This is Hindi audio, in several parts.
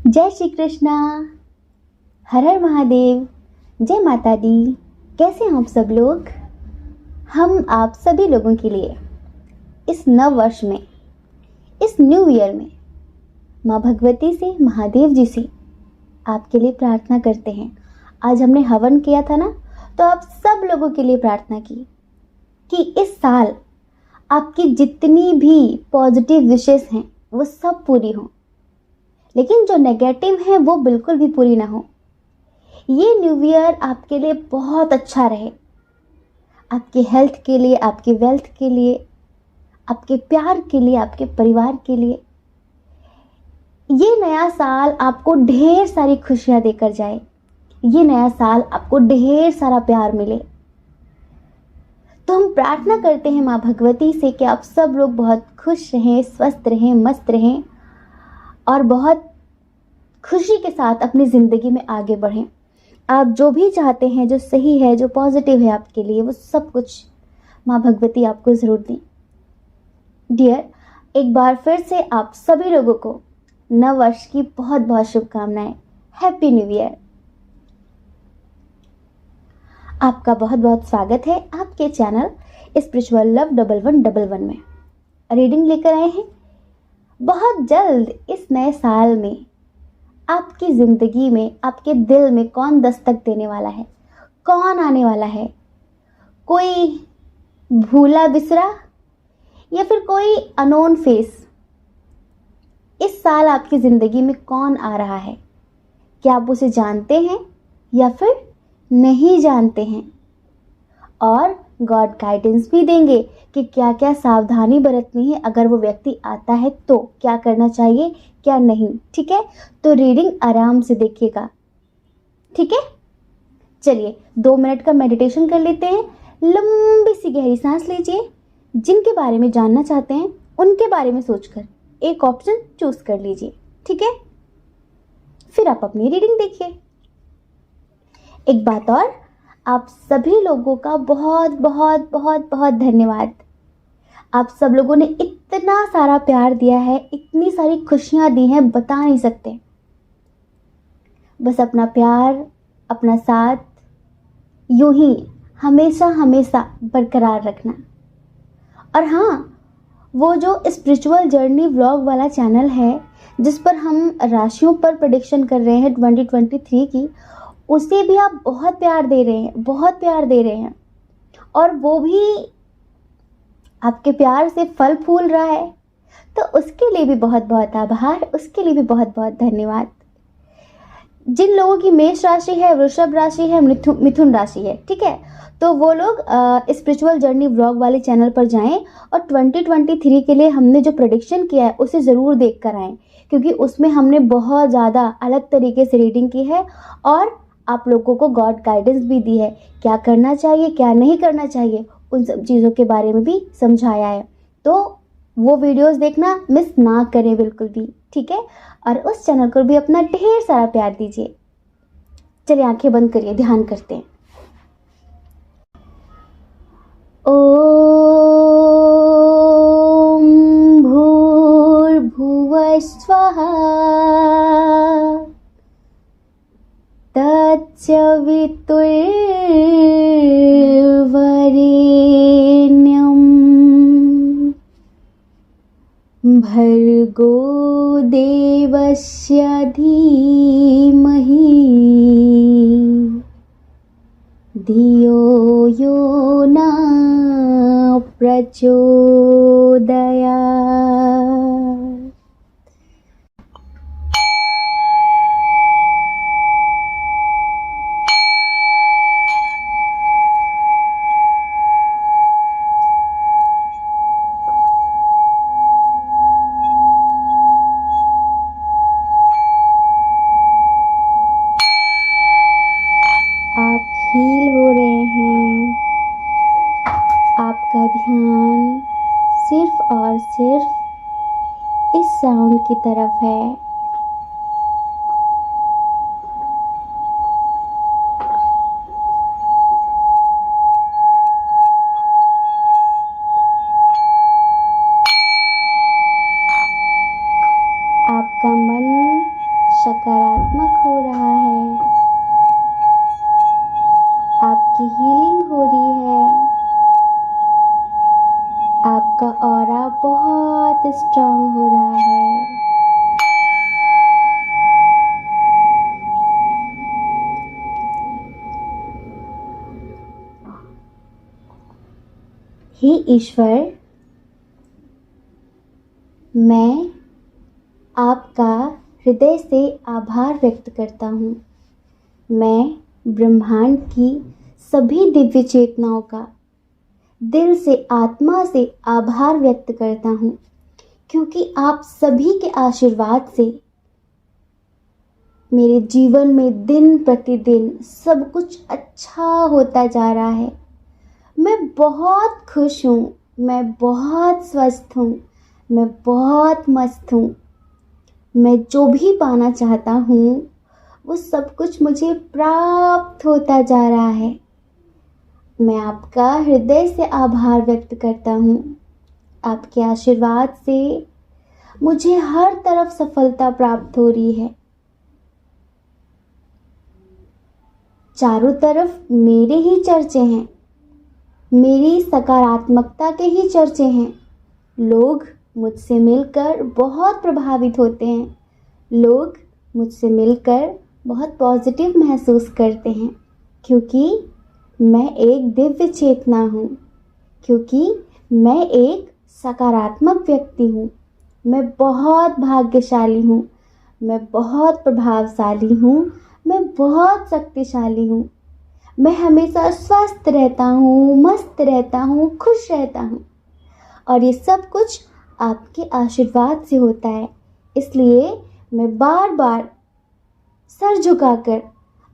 जय श्री कृष्णा। हर हर महादेव। जय माता दी। कैसे हैं आप सब लोग? हम आप सभी लोगों के लिए इस नव वर्ष में, इस न्यू ईयर में माँ भगवती से, महादेव जी से आपके लिए प्रार्थना करते हैं। आज हमने हवन किया था ना, तो आप सब लोगों के लिए प्रार्थना की कि इस साल आपकी जितनी भी पॉजिटिव विशेस हैं वो सब पूरी हों, लेकिन जो नेगेटिव है वो बिल्कुल भी पूरी ना हो। ये न्यू ईयर आपके लिए बहुत अच्छा रहे, आपके हेल्थ के लिए, आपकी वेल्थ के लिए, आपके प्यार के लिए, आपके परिवार के लिए। ये नया साल आपको ढेर सारी खुशियां देकर जाए, ये नया साल आपको ढेर सारा प्यार मिले। तो हम प्रार्थना करते हैं माँ भगवती से कि आप सब लोग बहुत खुश रहें, स्वस्थ रहें, मस्त रहें और बहुत खुशी के साथ अपनी ज़िंदगी में आगे बढ़ें। आप जो भी चाहते हैं, जो सही है, जो पॉजिटिव है आपके लिए, वो सब कुछ माँ भगवती आपको ज़रूर दें। डियर, एक बार फिर से आप सभी लोगों को नव वर्ष की बहुत बहुत शुभकामनाएं। Happy new year. आपका बहुत बहुत स्वागत है आपके चैनल स्पिरिचुअल लव 1111 में। रीडिंग लेकर आए हैं। बहुत जल्द इस नए साल में आपकी ज़िंदगी में, आपके दिल में कौन दस्तक देने वाला है, कौन आने वाला है? कोई भूला बिसरा या फिर कोई अनोन फेस? इस साल आपकी ज़िंदगी में कौन आ रहा है? क्या आप उसे जानते हैं या फिर नहीं जानते हैं? और गॉड गाइडेंस भी देंगे कि क्या क्या सावधानी बरतनी है, अगर वो व्यक्ति आता है तो क्या करना चाहिए, क्या नहीं। ठीक है, तो रीडिंग आराम से देखिएगा। ठीक है, चलिए 2 मिनट का मेडिटेशन कर लेते हैं। लंबी सी गहरी सांस लीजिए। जिनके बारे में जानना चाहते हैं उनके बारे में सोचकर एक ऑप्शन चूज कर लीजिए। ठीक है, फिर आप अपनी रीडिंग देखिए। एक बात और, आप सभी लोगों का बहुत बहुत बहुत बहुत धन्यवाद। आप सब लोगों ने इतना सारा प्यार दिया है, इतनी सारी खुशियां दी हैं, बता नहीं सकते। बस अपना प्यार, अपना साथ यूं ही हमेशा हमेशा बरकरार रखना। और हाँ, वो जो स्पिरिचुअल जर्नी व्लॉग वाला चैनल है जिस पर हम राशियों पर प्रेडिक्शन कर रहे हैं 2023 की, उसे भी आप बहुत प्यार दे रहे हैं, बहुत प्यार दे रहे हैं, और वो भी आपके प्यार से फल फूल रहा है। तो उसके लिए भी बहुत बहुत आभार, उसके लिए भी बहुत बहुत धन्यवाद। जिन लोगों की मेष राशि है, वृषभ राशि है, मिथुन राशि है, ठीक है, तो वो लोग स्पिरिचुअल जर्नी व्लॉग वाले चैनल पर जाएं और 2023 के लिए हमने जो प्रेडिक्शन किया है उसे ज़रूर देख कर आएँ, क्योंकि उसमें हमने बहुत ज़्यादा अलग तरीके से रीडिंग की है और आप लोगों को गॉड गाइडेंस भी दी है, क्या करना चाहिए, क्या नहीं करना चाहिए, उन सब चीज़ों के बारे में भी समझाया है। तो वो वीडियोस देखना मिस ना करें बिल्कुल भी। ठीक है, और उस चैनल को भी अपना ढेर सारा प्यार दीजिए। चलिए आंखें बंद करिए, ध्यान करते हैं। ओम भूर्भुवः स्वः तत्सवितुर्वरेण्यं भर्गो देवस्य धीमहि धियो यो न प्रचोदयात्। आप हील हो रहे हैं। आपका ध्यान सिर्फ और सिर्फ इस साउंड की तरफ है। आपका मन हे ईश्वर, मैं आपका हृदय से आभार व्यक्त करता हूँ। मैं ब्रह्मांड की सभी दिव्य चेतनाओं का दिल से, आत्मा से आभार व्यक्त करता हूँ, क्योंकि आप सभी के आशीर्वाद से मेरे जीवन में दिन प्रतिदिन सब कुछ अच्छा होता जा रहा है। मैं बहुत खुश हूँ, मैं बहुत स्वस्थ हूँ, मैं बहुत मस्त हूँ। मैं जो भी पाना चाहता हूँ वो सब कुछ मुझे प्राप्त होता जा रहा है। मैं आपका हृदय से आभार व्यक्त करता हूँ। आपके आशीर्वाद से मुझे हर तरफ सफलता प्राप्त हो रही है। चारों तरफ मेरे ही चर्चे हैं, मेरी सकारात्मकता के ही चर्चे हैं। लोग मुझसे मिलकर बहुत प्रभावित होते हैं। लोग मुझसे मिलकर बहुत पॉजिटिव महसूस करते हैं, क्योंकि मैं एक दिव्य चेतना हूँ, क्योंकि मैं एक सकारात्मक व्यक्ति हूँ। मैं बहुत भाग्यशाली हूँ, मैं बहुत प्रभावशाली हूँ, मैं बहुत शक्तिशाली हूँ। मैं हमेशा स्वस्थ रहता हूँ, मस्त रहता हूँ, खुश रहता हूँ, और ये सब कुछ आपके आशीर्वाद से होता है। इसलिए मैं बार बार सर झुकाकर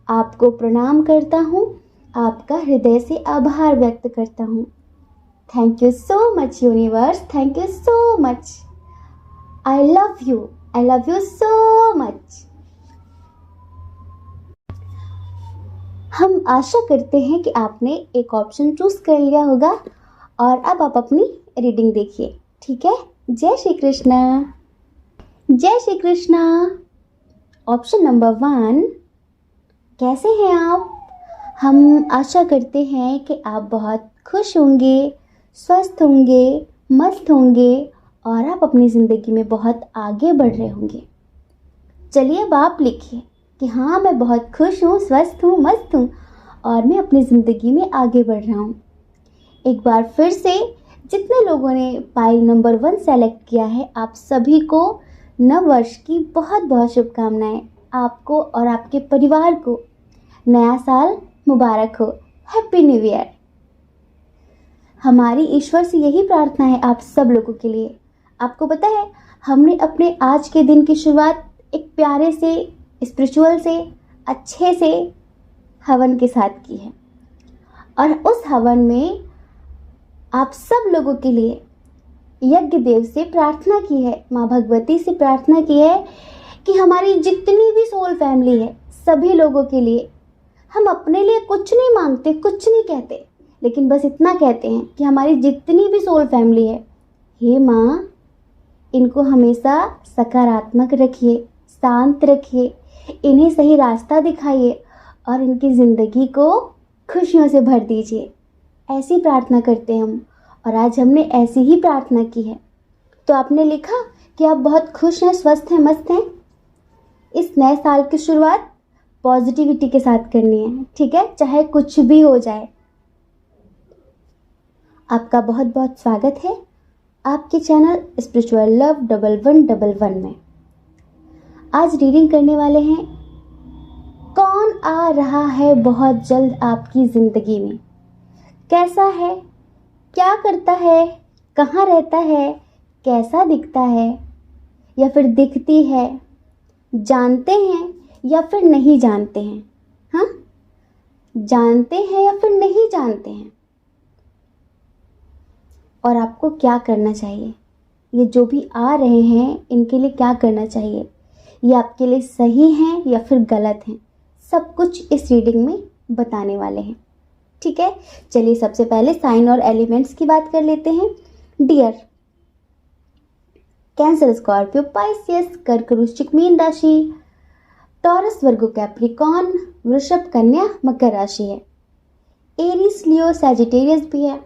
आपको प्रणाम करता हूँ, आपका हृदय से आभार व्यक्त करता हूँ। Thank you so much universe, thank you so much. I love you so much. हम आशा करते हैं कि आपने एक ऑप्शन चूज कर लिया होगा, और अब आप अपनी रीडिंग देखिए, ठीक है। जय श्री कृष्णा, जय श्री कृष्णा। ऑप्शन नंबर 1, कैसे हैं आप? हम आशा करते हैं कि आप बहुत खुश होंगे, स्वस्थ होंगे, मस्त होंगे, और आप अपनी ज़िंदगी में बहुत आगे बढ़ रहे होंगे। चलिए अब आप लिखिए कि हाँ, मैं बहुत खुश हूँ, स्वस्थ हूँ, मस्त हूँ, और मैं अपनी ज़िंदगी में आगे बढ़ रहा हूँ। एक बार फिर से जितने लोगों ने पाइल नंबर 1 सेलेक्ट किया है, आप सभी को नव वर्ष की बहुत बहुत शुभकामनाएं। आपको और आपके परिवार को नया साल मुबारक हो। Happy new year. हमारी ईश्वर से यही प्रार्थना है आप सब लोगों के लिए। आपको पता है, हमने अपने आज के दिन की शुरुआत एक प्यारे से, स्पिरिचुअल से, अच्छे से हवन के साथ की है, और उस हवन में आप सब लोगों के लिए यज्ञ देव से प्रार्थना की है, माँ भगवती से प्रार्थना की है कि हमारी जितनी भी सोल फैमिली है, सभी लोगों के लिए, हम अपने लिए कुछ नहीं मांगते, कुछ नहीं कहते, लेकिन बस इतना कहते हैं कि हमारी जितनी भी सोल फैमिली है, हे माँ, इनको हमेशा सकारात्मक रखिए, शांत रखिए, इन्हें सही रास्ता दिखाइए, और इनकी ज़िंदगी को खुशियों से भर दीजिए। ऐसी प्रार्थना करते हैं हम, और आज हमने ऐसी ही प्रार्थना की है। तो आपने लिखा कि आप बहुत खुश हैं, स्वस्थ हैं, मस्त हैं। इस नए साल की शुरुआत पॉजिटिविटी के साथ करनी है, ठीक है, चाहे कुछ भी हो जाए। आपका बहुत बहुत स्वागत है आपके चैनल स्पिरिचुअल लव 1111 में। आज रीडिंग करने वाले हैं, कौन आ रहा है बहुत जल्द आपकी ज़िंदगी में, कैसा है, क्या करता है, कहाँ रहता है, कैसा दिखता है या फिर दिखती है, जानते हैं या फिर नहीं जानते हैं, हाँ, जानते हैं या फिर नहीं जानते हैं, और आपको क्या करना चाहिए। ये जो भी आ रहे हैं, इनके लिए क्या करना चाहिए, ये आपके लिए सही हैं या फिर गलत हैं, सब कुछ इस रीडिंग में बताने वाले हैं, ठीक है। चलिए सबसे पहले साइन और एलिमेंट्स की बात कर लेते हैं। डियर कैंसर, स्कॉर्पियो, पाइसियस, कर्क, वृश्चिक, मीन राशि, टॉरस, वर्गो, कैप्रिकॉर्न, वृषभ, कन्या, मकर राशि है। एरीज, लियो, सैजिटेरियस भी है।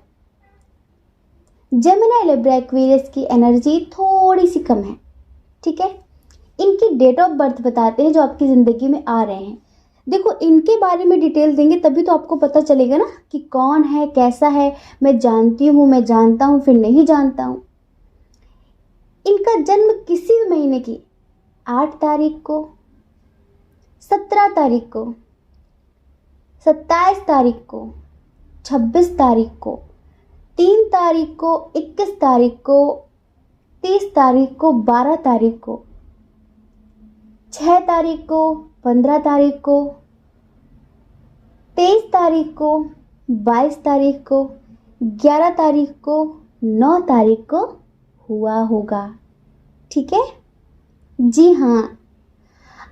जेमिनी, लिब्रा, एक्वेरियस की एनर्जी थोड़ी सी कम है, ठीक है। इनकी डेट ऑफ बर्थ बताते हैं जो आपकी ज़िंदगी में आ रहे हैं। देखो इनके बारे में डिटेल देंगे तभी तो आपको पता चलेगा ना कि कौन है, कैसा है। मैं जानती हूँ, मैं जानता हूँ, फिर नहीं जानता हूँ। इनका जन्म किसी भी महीने की 8 तारीख को, 17 तारीख को, 27 तारीख को, 26 तारीख को, 3 तारीख को, 21 तारीख को, 30 तारीख को, 12 तारीख को, 6 तारीख को, 15 तारीख को, 23 तारीख को, 22 तारीख को, 11 तारीख को, 9 तारीख को हुआ होगा। ठीक है जी हाँ।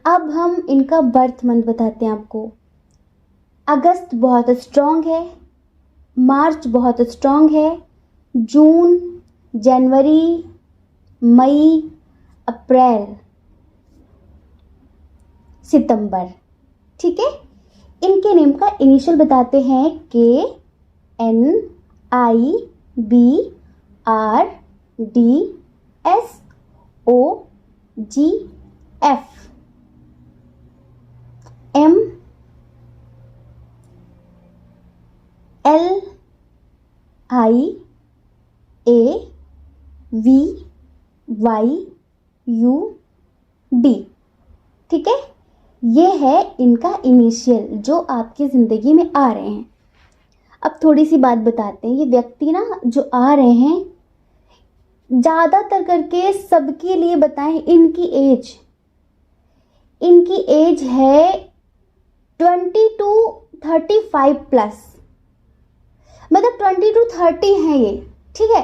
अब हम इनका बर्थ मंथ बताते हैं आपको। अगस्त बहुत स्ट्रॉन्ग है, मार्च बहुत स्ट्रॉन्ग है, जून, जनवरी, मई, अप्रैल, सितंबर। ठीक है। इनके नेम का इनिशियल बताते हैं K, N, I, B, R, D, S, O, G, F, M, L, I, A, V, Y, U, D. ठीक है। ये है इनका इनिशियल जो आपकी ज़िंदगी में आ रहे हैं। अब थोड़ी सी बात बताते हैं। ये व्यक्ति ना जो आ रहे हैं, ज़्यादातर करके सबके लिए बताएं, इनकी एज है 20 to 35 प्लस, मतलब 20 to 30 है ये। ठीक है।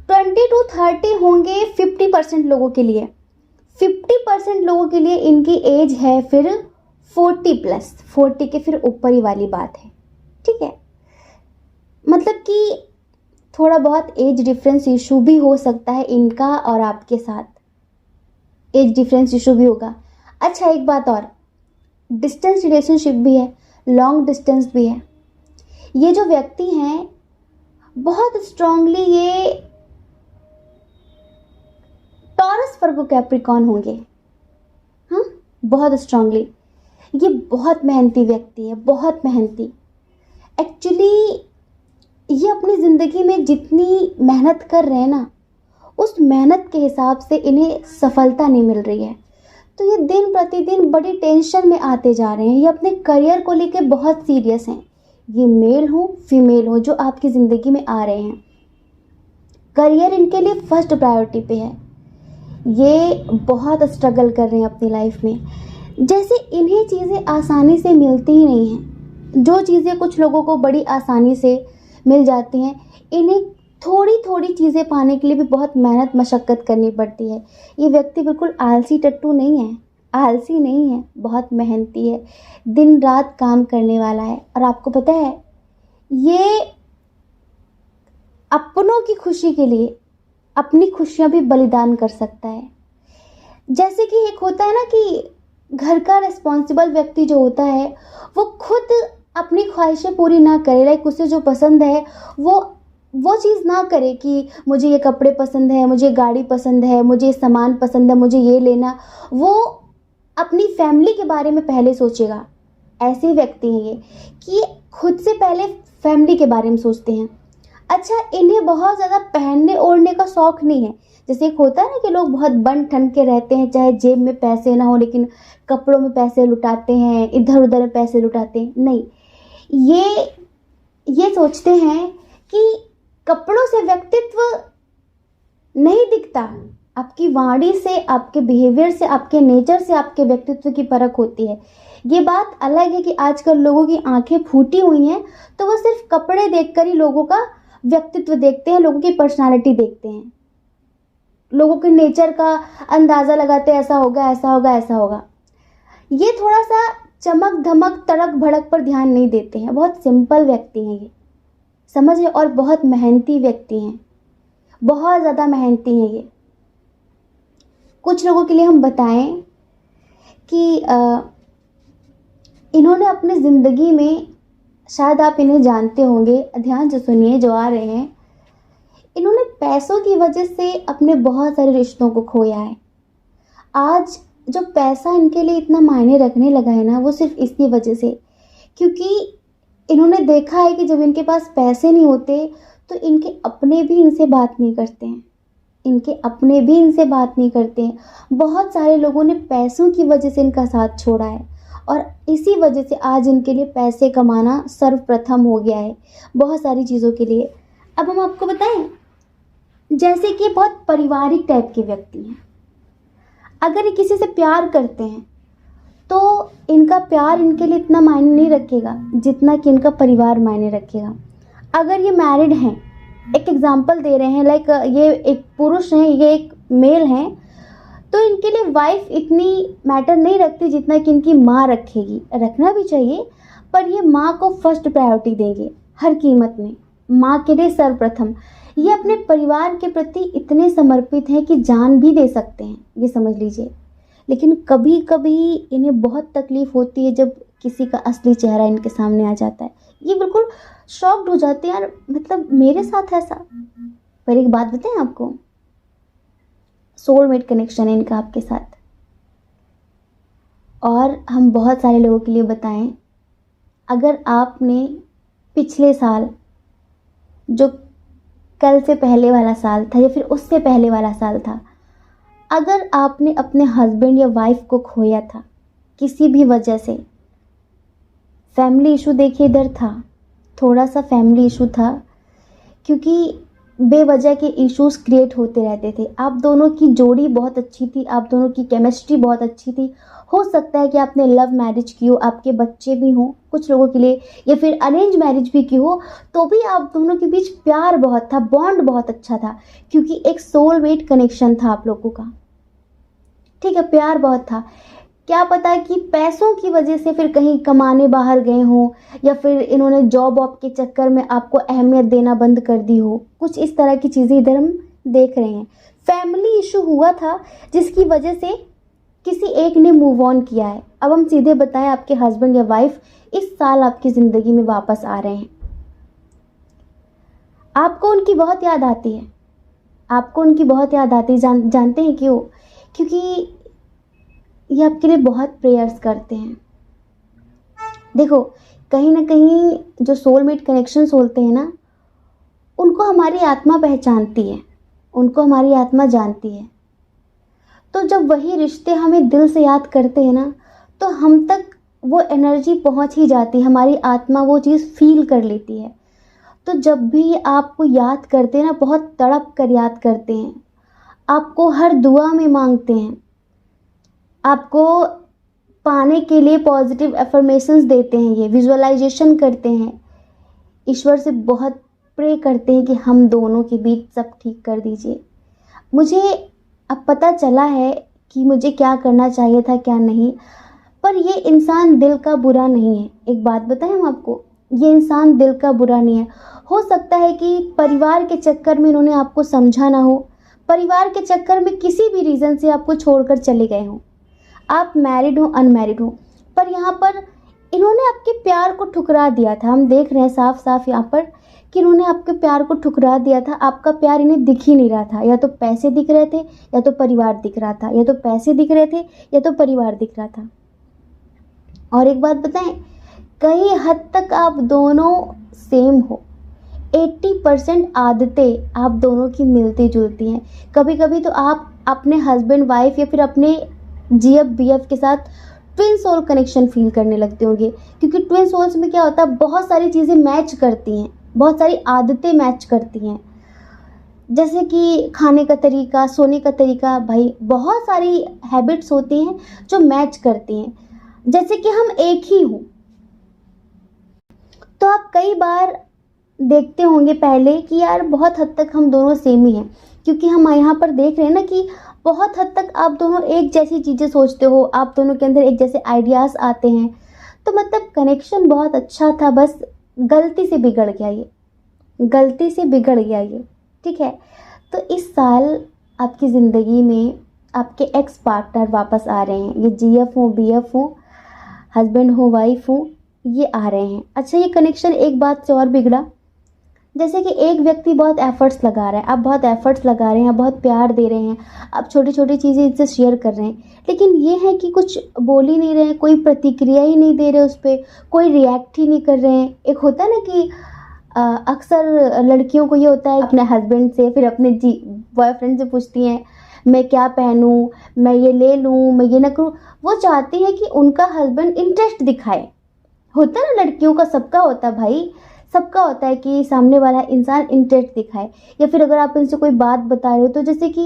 20 to 30 होंगे 50% लोगों के लिए। 50% लोगों के लिए इनकी एज है फिर 40 प्लस, 40 के फिर ऊपर ही वाली बात है। ठीक है। मतलब कि थोड़ा बहुत एज डिफरेंस इशू भी हो सकता है इनका और आपके साथ, एज डिफरेंस इशू भी होगा। अच्छा एक बात और, डिस्टेंस रिलेशनशिप भी है, लॉन्ग डिस्टेंस भी है। ये जो व्यक्ति हैं बहुत स्ट्रांगली ये टॉरस वर्गो कैप्रिकॉर्न होंगे। हाँ, बहुत स्ट्रांगली। ये बहुत मेहनती व्यक्ति है, बहुत मेहनती। एक्चुअली ये अपनी ज़िंदगी में जितनी मेहनत कर रहे हैं ना, उस मेहनत के हिसाब से इन्हें सफलता नहीं मिल रही है। तो ये दिन प्रतिदिन बड़ी टेंशन में आते जा रहे हैं। ये अपने करियर को लेकर बहुत सीरियस हैं। ये मेल हो फीमेल हो जो आपकी ज़िंदगी में आ रहे हैं, करियर इनके लिए फर्स्ट प्रायोरिटी पे है। ये बहुत स्ट्रगल कर रहे हैं अपनी लाइफ में। जैसे इन्हें चीज़ें आसानी से मिलती ही नहीं हैं। जो चीज़ें कुछ लोगों को बड़ी आसानी से मिल जाती हैं, इन्हें थोड़ी थोड़ी चीज़ें पाने के लिए भी बहुत मेहनत मशक्क़त करनी पड़ती है। ये व्यक्ति बिल्कुल आलसी टट्टू नहीं है, आलसी नहीं है, बहुत मेहनती है, दिन रात काम करने वाला है। और आपको पता है ये अपनों की खुशी के लिए अपनी खुशियाँ भी बलिदान कर सकता है। जैसे कि एक होता है ना कि घर का रिस्पॉन्सिबल व्यक्ति जो होता है वो खुद अपनी ख्वाहिशें पूरी ना करे, लाइक उसे जो पसंद है वो चीज़ ना करे कि मुझे ये कपड़े पसंद है, मुझे गाड़ी पसंद है, मुझे सामान पसंद है, मुझे ये लेना। वो अपनी फैमिली के बारे में पहले सोचेगा। ऐसे व्यक्ति हैं ये कि खुद से पहले फैमिली के बारे में सोचते हैं। अच्छा, इन्हें बहुत ज़्यादा पहनने ओढ़ने का शौक़ नहीं है। जैसे एक होता है ना कि लोग बहुत बन ठन के रहते हैं, चाहे जेब में पैसे ना हो लेकिन कपड़ों में पैसे लुटाते हैं, इधर उधर में पैसे लुटाते हैं। नहीं, ये सोचते हैं कि कपड़ों से व्यक्तित्व नहीं दिखता, आपकी वाणी से, आपके बिहेवियर से, आपके नेचर से आपके व्यक्तित्व की परख होती है। ये बात अलग है कि आजकल लोगों की आंखें फूटी हुई हैं तो वो सिर्फ कपड़े देखकर ही लोगों का व्यक्तित्व देखते हैं, लोगों की पर्सनालिटी देखते हैं, लोगों के नेचर का अंदाज़ा लगाते हैं, ऐसा होगा, ऐसा होगा, ऐसा होगा। ये थोड़ा सा चमक धमक तड़क भड़क पर ध्यान नहीं देते हैं। बहुत सिंपल व्यक्ति हैं ये, समझ रहे, और बहुत मेहनती व्यक्ति हैं, बहुत ज़्यादा मेहनती हैं ये। कुछ लोगों के लिए हम बताएं कि इन्होंने अपनी ज़िंदगी में, शायद आप इन्हें जानते होंगे, ध्यान से सुनिए जो आ रहे हैं, इन्होंने पैसों की वजह से अपने बहुत सारे रिश्तों को खोया है। आज जो पैसा इनके लिए इतना मायने रखने लगा है ना, वो सिर्फ इसकी वजह से, क्योंकि इन्होंने देखा है कि जब इनके पास पैसे नहीं होते तो इनके अपने भी इनसे बात नहीं करते हैं, इनके अपने भी इनसे बात नहीं करते हैं। बहुत सारे लोगों ने पैसों की वजह से इनका साथ छोड़ा है और इसी वजह से आज इनके लिए पैसे कमाना सर्वप्रथम हो गया है बहुत सारी चीज़ों के लिए। अब हम आपको बताएं, जैसे कि बहुत पारिवारिक टाइप के व्यक्ति हैं, अगर ये किसी से प्यार करते हैं तो इनका प्यार इनके लिए इतना मायने नहीं रखेगा जितना कि इनका परिवार मायने रखेगा। अगर ये मैरिड हैं, एक एग्जांपल दे रहे हैं, लाइक ये एक पुरुष हैं, ये एक मेल हैं, तो इनके लिए वाइफ इतनी मैटर नहीं रखती जितना कि इनकी माँ रखेगी। रखना भी चाहिए, पर ये माँ को फर्स्ट प्रायोरिटी देंगे हर कीमत में, माँ के लिए सर्वप्रथम। ये अपने परिवार के प्रति इतने समर्पित हैं कि जान भी दे सकते हैं, ये समझ लीजिए। लेकिन कभी कभी इन्हें बहुत तकलीफ होती है जब किसी का असली चेहरा इनके सामने आ जाता है। ये बिल्कुल शॉक्ड हो जाते हैं, यार मतलब मेरे साथ ऐसा। पर एक बात बताएं आपको, सोलमेट कनेक्शन है इनका आपके साथ। और हम बहुत सारे लोगों के लिए बताएं, अगर आपने पिछले साल, जो कल से पहले वाला साल था या फिर उससे पहले वाला साल था, अगर आपने अपने हस्बैंड या वाइफ को खोया था किसी भी वजह से, फैमिली इशू देखिए इधर था, थोड़ा सा फैमिली इशू था, क्योंकि बेवजह के इश्यूज क्रिएट होते रहते थे। आप दोनों की जोड़ी बहुत अच्छी थी, आप दोनों की केमिस्ट्री बहुत अच्छी थी। हो सकता है कि आपने लव मैरिज की हो, आपके बच्चे भी हों कुछ लोगों के लिए, या फिर अरेंज मैरिज भी की हो, तो भी आप दोनों के बीच प्यार बहुत था, बॉन्ड बहुत अच्छा था, क्योंकि एक सोलमेट कनेक्शन था आप लोगों का। ठीक है, प्यार बहुत था। क्या पता कि पैसों की वजह से फिर कहीं कमाने बाहर गए हों, या फिर इन्होंने जॉब वॉब के चक्कर में आपको अहमियत देना बंद कर दी हो। कुछ इस तरह की चीज़ें इधर हम देख रहे हैं। फैमिली इशू हुआ था जिसकी वजह से किसी एक ने मूव ऑन किया है। अब हम सीधे बताएं, आपके हस्बैंड या वाइफ इस साल आपकी ज़िंदगी में वापस आ रहे हैं। आपको उनकी बहुत याद आती है, आपको उनकी बहुत याद आती है। जानते हैं क्यों? क्योंकि ये आपके लिए बहुत प्रेयर्स करते हैं। देखो, कहीं ना कहीं जो सोलमेट कनेक्शंस होते हैं ना, उनको हमारी आत्मा पहचानती है, उनको हमारी आत्मा जानती है। तो जब वही रिश्ते हमें दिल से याद करते हैं ना, तो हम तक वो एनर्जी पहुंच ही जाती है, हमारी आत्मा वो चीज़ फील कर लेती है। तो जब भी आपको याद करते हैं ना, बहुत तड़प कर याद करते हैं, आपको हर दुआ में मांगते हैं, आपको पाने के लिए पॉजिटिव एफर्मेशंस देते हैं, ये विजुअलाइजेशन करते हैं, ईश्वर से बहुत प्रे करते हैं कि हम दोनों के बीच सब ठीक कर दीजिए। मुझे अब पता चला है कि मुझे क्या करना चाहिए था क्या नहीं, पर ये इंसान दिल का बुरा नहीं है। एक बात बताएं हम आपको, ये इंसान दिल का बुरा नहीं है। हो सकता है कि परिवार के चक्कर में इन्होंने आपको समझा ना हो, परिवार के चक्कर में किसी भी रीज़न से आपको छोड़कर चले गए हों, आप मैरिड हो अनमैरिड हो, पर यहाँ पर इन्होंने आपके प्यार को ठुकरा दिया था। हम देख रहे हैं साफ साफ यहाँ पर कि इन्होंने आपके प्यार को ठुकरा दिया था। आपका प्यार इन्हें दिख ही नहीं रहा था, या तो पैसे दिख रहे थे या तो परिवार दिख रहा था, या तो पैसे दिख रहे थे या तो परिवार दिख रहा था। और एक बात बताएं, कई हद तक आप दोनों सेम हो, 80% आदतें आप दोनों की मिलती जुलती हैं। कभी कभी तो आप अपने हस्बैंड वाइफ या फिर अपने जीएफ बीएफ के साथ ट्विन सोल कनेक्शन फील करने लगते होंगे, क्योंकि ट्विन सोल्स में क्या होता है, बहुत सारी चीज़ें मैच करती हैं, बहुत सारी आदतें मैच करती हैं, जैसे कि खाने का तरीका, सोने का तरीका, भाई बहुत सारी हैबिट्स होती हैं जो मैच करती हैं, जैसे कि हम एक ही हों। तो आप कई बार देखते होंगे पहले कि यार बहुत हद तक हम दोनों सेम ही हैं, क्योंकि हम यहाँ पर देख रहे हैं ना कि बहुत हद तक आप दोनों एक जैसी चीज़ें सोचते हो, आप दोनों के अंदर एक जैसे आइडियाज़ आते हैं। तो मतलब कनेक्शन बहुत अच्छा था, बस गलती से बिगड़ गया ये, गलती से बिगड़ गया ये। ठीक है, तो इस साल आपकी ज़िंदगी में आपके एक्स पार्टनर वापस आ रहे हैं। ये जीएफ हो, बीएफ हो, हस्बैंड हो, वाइफ हो, ये आ रहे हैं। अच्छा, ये कनेक्शन एक बात से और बिगड़ा, जैसे कि एक व्यक्ति बहुत एफर्ट्स लगा रहा है, आप बहुत एफर्ट्स लगा रहे हैं, आप बहुत प्यार दे रहे हैं, आप छोटी छोटी चीज़ें इनसे शेयर कर रहे हैं, लेकिन ये है कि कुछ बोल ही नहीं रहे हैं, कोई प्रतिक्रिया ही नहीं दे रहे उस पर, कोई रिएक्ट ही नहीं कर रहे हैं। एक होता है ना कि अक्सर लड़कियों को ये होता है अपने हस्बैंड से, फिर अपने बॉयफ्रेंड से पूछती हैं मैं क्या पहनूं, मैं ये ले लूं, मैं ये ना करूं। वो चाहती है कि उनका हस्बैंड इंटरेस्ट दिखाए। होता है ना, लड़कियों का, सबका होता है भाई, सबका होता है कि सामने वाला इंसान इंटरेस्ट दिखाए। या फिर अगर आप इनसे कोई बात बता रहे हो तो जैसे कि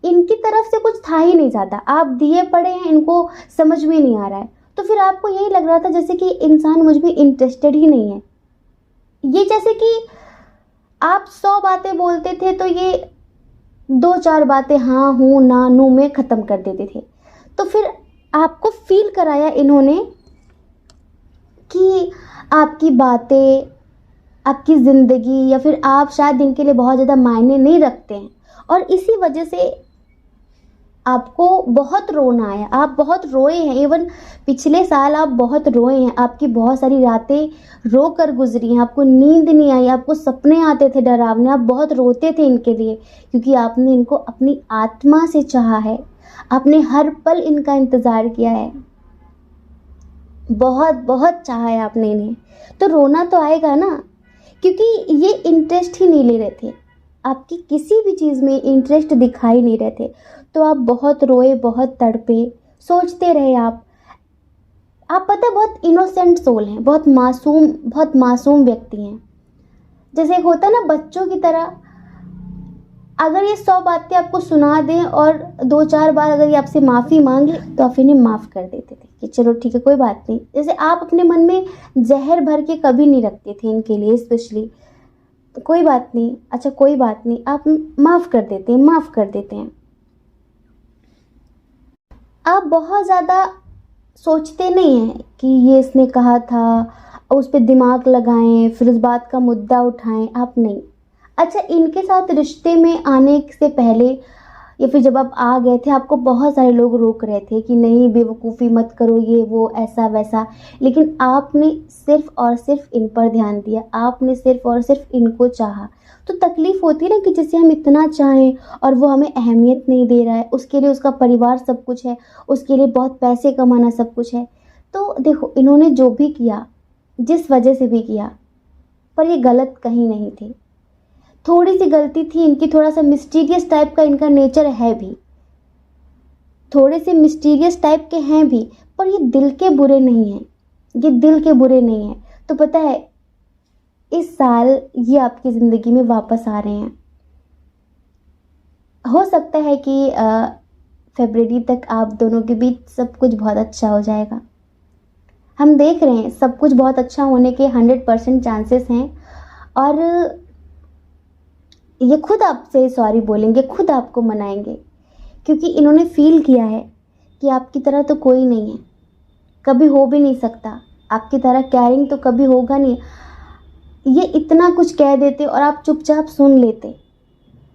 इनकी तरफ से कुछ था ही नहीं ज़्यादा, आप दिए पड़े हैं, इनको समझ में नहीं आ रहा है, तो फिर आपको यही लग रहा था जैसे कि इंसान मुझ में इंटरेस्टेड ही नहीं है। ये जैसे कि आप 100 बातें बोलते थे तो ये 2-4 बातें हाँ हूँ ना नू में ख़त्म कर देते थे। तो फिर आपको फील कराया इन्होंने कि आपकी बातें, आपकी ज़िंदगी, या फिर आप शायद इनके लिए बहुत ज़्यादा मायने नहीं रखते हैं, और इसी वजह से आपको बहुत रोना आया, आप बहुत रोए हैं। इवन पिछले साल आप बहुत रोए हैं, आपकी बहुत सारी रातें रो कर गुजरी हैं, आपको नींद नहीं आई, आपको सपने आते थे डरावने, आप बहुत रोते थे इनके लिए, क्योंकि आपने इनको अपनी आत्मा से चाहा है, आपने हर पल इनका इंतज़ार किया है, बहुत बहुत चाहा है आपने इन्हें। तो रोना तो आएगा ना, क्योंकि ये इंटरेस्ट ही नहीं ले रहे थे, आपकी किसी भी चीज़ में इंटरेस्ट दिखाई नहीं रहे थे। तो आप बहुत रोए, बहुत तड़पे, सोचते रहे आप पता है बहुत इनोसेंट सोल हैं, बहुत मासूम व्यक्ति हैं। जैसे एक होता है ना बच्चों की तरह, अगर ये 100 बातें आपको सुना दें और 2-4 बार अगर ये आपसे माफ़ी मांगे तो आप इन्हें माफ़ कर देते थे कि चलो ठीक है कोई बात नहीं। जैसे आप अपने मन में जहर भर के कभी नहीं रखते थे इनके लिए स्पेशली, कोई बात नहीं, अच्छा कोई बात नहीं, आप माफ़ कर देते हैं। आप बहुत ज़्यादा सोचते नहीं हैं कि ये इसने कहा था, उस पर दिमाग लगाएं, फिर उस बात का मुद्दा उठाएं, आप नहीं। अच्छा, इनके साथ रिश्ते में आने से पहले या फिर जब आप आ गए थे, आपको बहुत सारे लोग रोक रहे थे कि नहीं बेवकूफ़ी मत करो, ये वो ऐसा वैसा, लेकिन आपने सिर्फ़ और सिर्फ इन पर ध्यान दिया, आपने सिर्फ़ और सिर्फ इनको चाहा। तो तकलीफ़ होती है ना कि जिसे हम इतना चाहें और वो हमें अहमियत नहीं दे रहा है, उसके लिए उसका परिवार सब कुछ है, उसके लिए बहुत पैसे कमाना सब कुछ है। तो देखो, इन्होंने जो भी किया, जिस वजह से भी किया, पर ये गलत कहीं नहीं थे। थोड़ी सी गलती थी इनकी, थोड़ा सा मिस्टीरियस टाइप का इनका नेचर है भी, थोड़े से मिस्टीरियस टाइप के हैं भी, पर ये दिल के बुरे नहीं हैं, ये दिल के बुरे नहीं हैं। तो पता है, इस साल ये आपकी ज़िंदगी में वापस आ रहे हैं। हो सकता है कि फरवरी तक आप दोनों के बीच सब कुछ बहुत अच्छा हो जाएगा। हम देख रहे हैं सब कुछ बहुत अच्छा होने के 100% चांसेस हैं, और ये खुद आपसे सॉरी बोलेंगे, खुद आपको मनाएंगे, क्योंकि इन्होंने फील किया है कि आपकी तरह तो कोई नहीं है, कभी हो भी नहीं सकता, आपकी तरह केयरिंग तो कभी होगा नहीं। ये इतना कुछ कह देते और आप चुपचाप सुन लेते,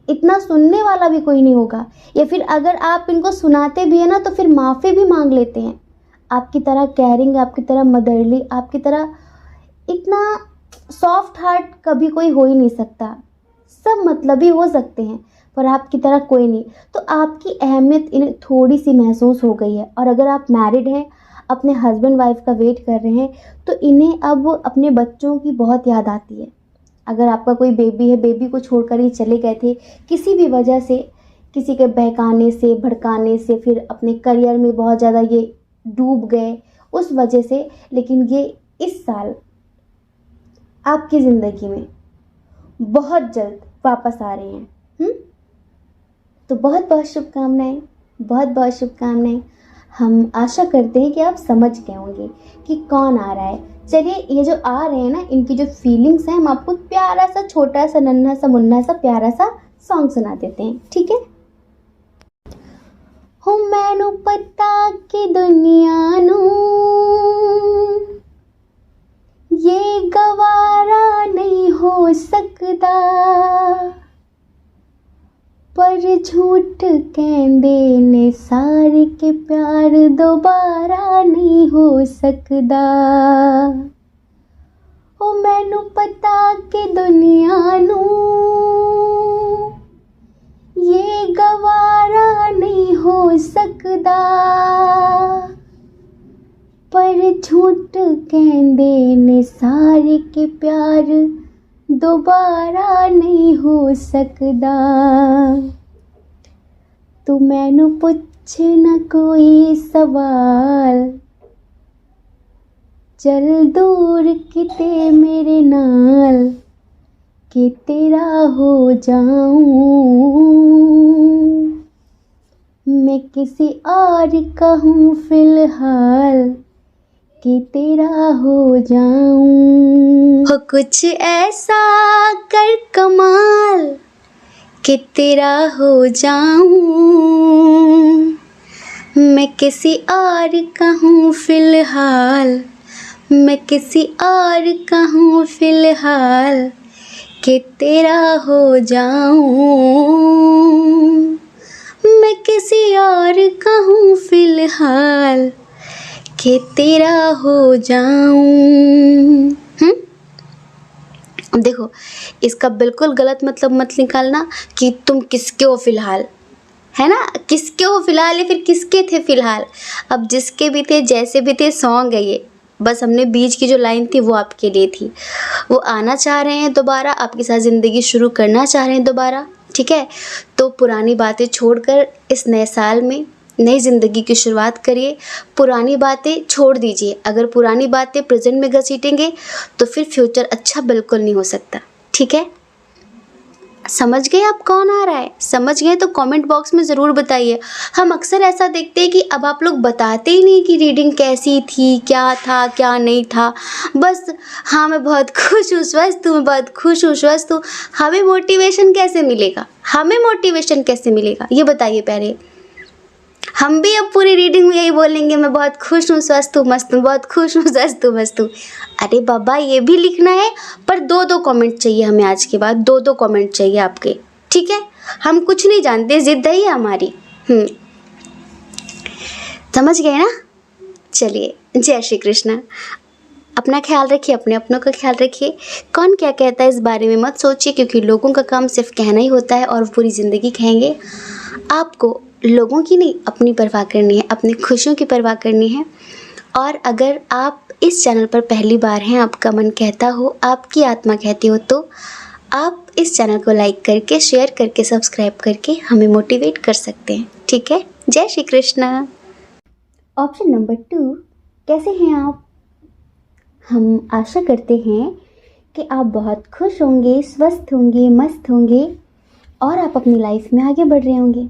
इतना सुनने वाला भी कोई नहीं होगा, या फिर अगर आप इनको सुनाते भी हैं ना तो फिर माफ़ी भी मांग लेते हैं। आपकी तरह केयरिंग, आपकी तरह मदरली, आपकी तरह इतना सॉफ्ट हार्ट कभी कोई हो ही नहीं सकता। सब मतलबी हो सकते हैं पर आपकी तरह कोई नहीं। तो आपकी अहमियत इन्हें थोड़ी सी महसूस हो गई है, और अगर आप मैरिड हैं, अपने हस्बैंड वाइफ का वेट कर रहे हैं, तो इन्हें अब अपने बच्चों की बहुत याद आती है। अगर आपका कोई बेबी है, बेबी को छोड़कर ही चले गए थे किसी भी वजह से, किसी के बहकाने से, भड़काने से, फिर अपने करियर में बहुत ज़्यादा ये डूब गए उस वजह से, लेकिन ये इस साल आपकी ज़िंदगी में बहुत जल्द वापस आ रहे हैं। तो बहुत बहुत शुभकामनाएं, बहुत बहुत शुभकामनाएं। हम आशा करते हैं कि आप समझ गए होंगे कि कौन आ रहा है। चलिए, ये जो आ रहे हैं ना, इनकी जो फीलिंग्स हैं, हम आपको प्यारा सा, छोटा सा, नन्हा सा, मुन्ना सा, प्यारा सा सॉन्ग सुना देते हैं, ठीक है। हो मैनू पता कि दुनिया नू ये गवारा नहीं हो सकता, पर झूठ कहंदे ने सारे के प्यार दोबारा नहीं हो सकदा। ओ मैनू पता कि दुनिया नू ये गवारा नहीं हो सकदा, पर झूठ कहंदे ने सारे के प्यार दोबारा नहीं हो सकदा। तू मैनू पुछ ना कोई सवाल, चल दूर किते मेरे नाल कि तेरा हो जाऊं। मैं किसी और का हूँ फिलहाल कि तेरा हो जाऊं। हो कुछ ऐसा कर कमाल कि तेरा हो जाऊं। मैं किसी और का हूँ फिलहाल, मैं किसी और का हूँ फिलहाल कि तेरा हो जाऊं। मैं किसी और का हूँ फिलहाल कि तेरा हो जाऊं। देखो, इसका बिल्कुल गलत मतलब मत निकालना कि तुम किसके हो फिलहाल, है ना। किसके हो फिलहाल या फिर किसके थे फिलहाल। अब जिसके भी थे, जैसे भी थे, सॉन्ग है ये। बस हमने बीच की जो लाइन थी वो आपके लिए थी। वो आना चाह रहे हैं दोबारा, आपके साथ ज़िंदगी शुरू करना चाह रहे हैं दोबारा, ठीक है। तो पुरानी बातें छोड़कर इस नए साल में नई ज़िंदगी की शुरुआत करिए। पुरानी बातें छोड़ दीजिए। अगर पुरानी बातें प्रेजेंट में घसीटेंगे तो फिर फ्यूचर अच्छा बिल्कुल नहीं हो सकता, ठीक है। समझ गए आप कौन आ रहा है? समझ गए तो कमेंट बॉक्स में ज़रूर बताइए। हम अक्सर ऐसा देखते हैं कि अब आप लोग बताते ही नहीं कि रीडिंग कैसी थी, क्या था, क्या नहीं था। बस हाँ मैं बहुत खुश हूँ, स्वस्थ हूँ, मैं बहुत खुश हूँ, स्वस्थ हूँ। हमें मोटिवेशन कैसे मिलेगा? हमें मोटिवेशन कैसे मिलेगा ये बताइए पहले। हम भी अब पूरी रीडिंग में यही बोलेंगे, मैं बहुत खुश हूँ, स्वस्थ हूँ, मस्त हूँ, बहुत खुश हूँ, स्वस्थ हूँ, मस्त हूँ। अरे बाबा, ये भी लिखना है, पर 2-2 कमेंट चाहिए हमें आज के बाद। 2-2 कमेंट चाहिए आपके, ठीक है। हम कुछ नहीं जानते, जिद है हमारी। समझ गए ना? चलिए, जय श्री कृष्णा। अपना ख्याल रखिए, अपने अपनों का ख्याल रखिए। कौन क्या कहता है इस बारे में मत सोचिए, क्योंकि लोगों का काम सिर्फ कहना ही होता है और पूरी ज़िंदगी कहेंगे। आपको लोगों की नहीं, अपनी परवाह करनी है, अपनी खुशियों की परवाह करनी है। और अगर आप इस चैनल पर पहली बार हैं, आपका मन कहता हो, आपकी आत्मा कहती हो, तो आप इस चैनल को लाइक करके, शेयर करके, सब्सक्राइब करके हमें मोटिवेट कर सकते हैं, ठीक है। जय श्री कृष्णा। ऑप्शन नंबर 2, कैसे हैं आप? हम आशा करते हैं कि आप बहुत खुश होंगे, स्वस्थ होंगे, मस्त होंगे और आप अपनी लाइफ में आगे बढ़ रहे होंगे।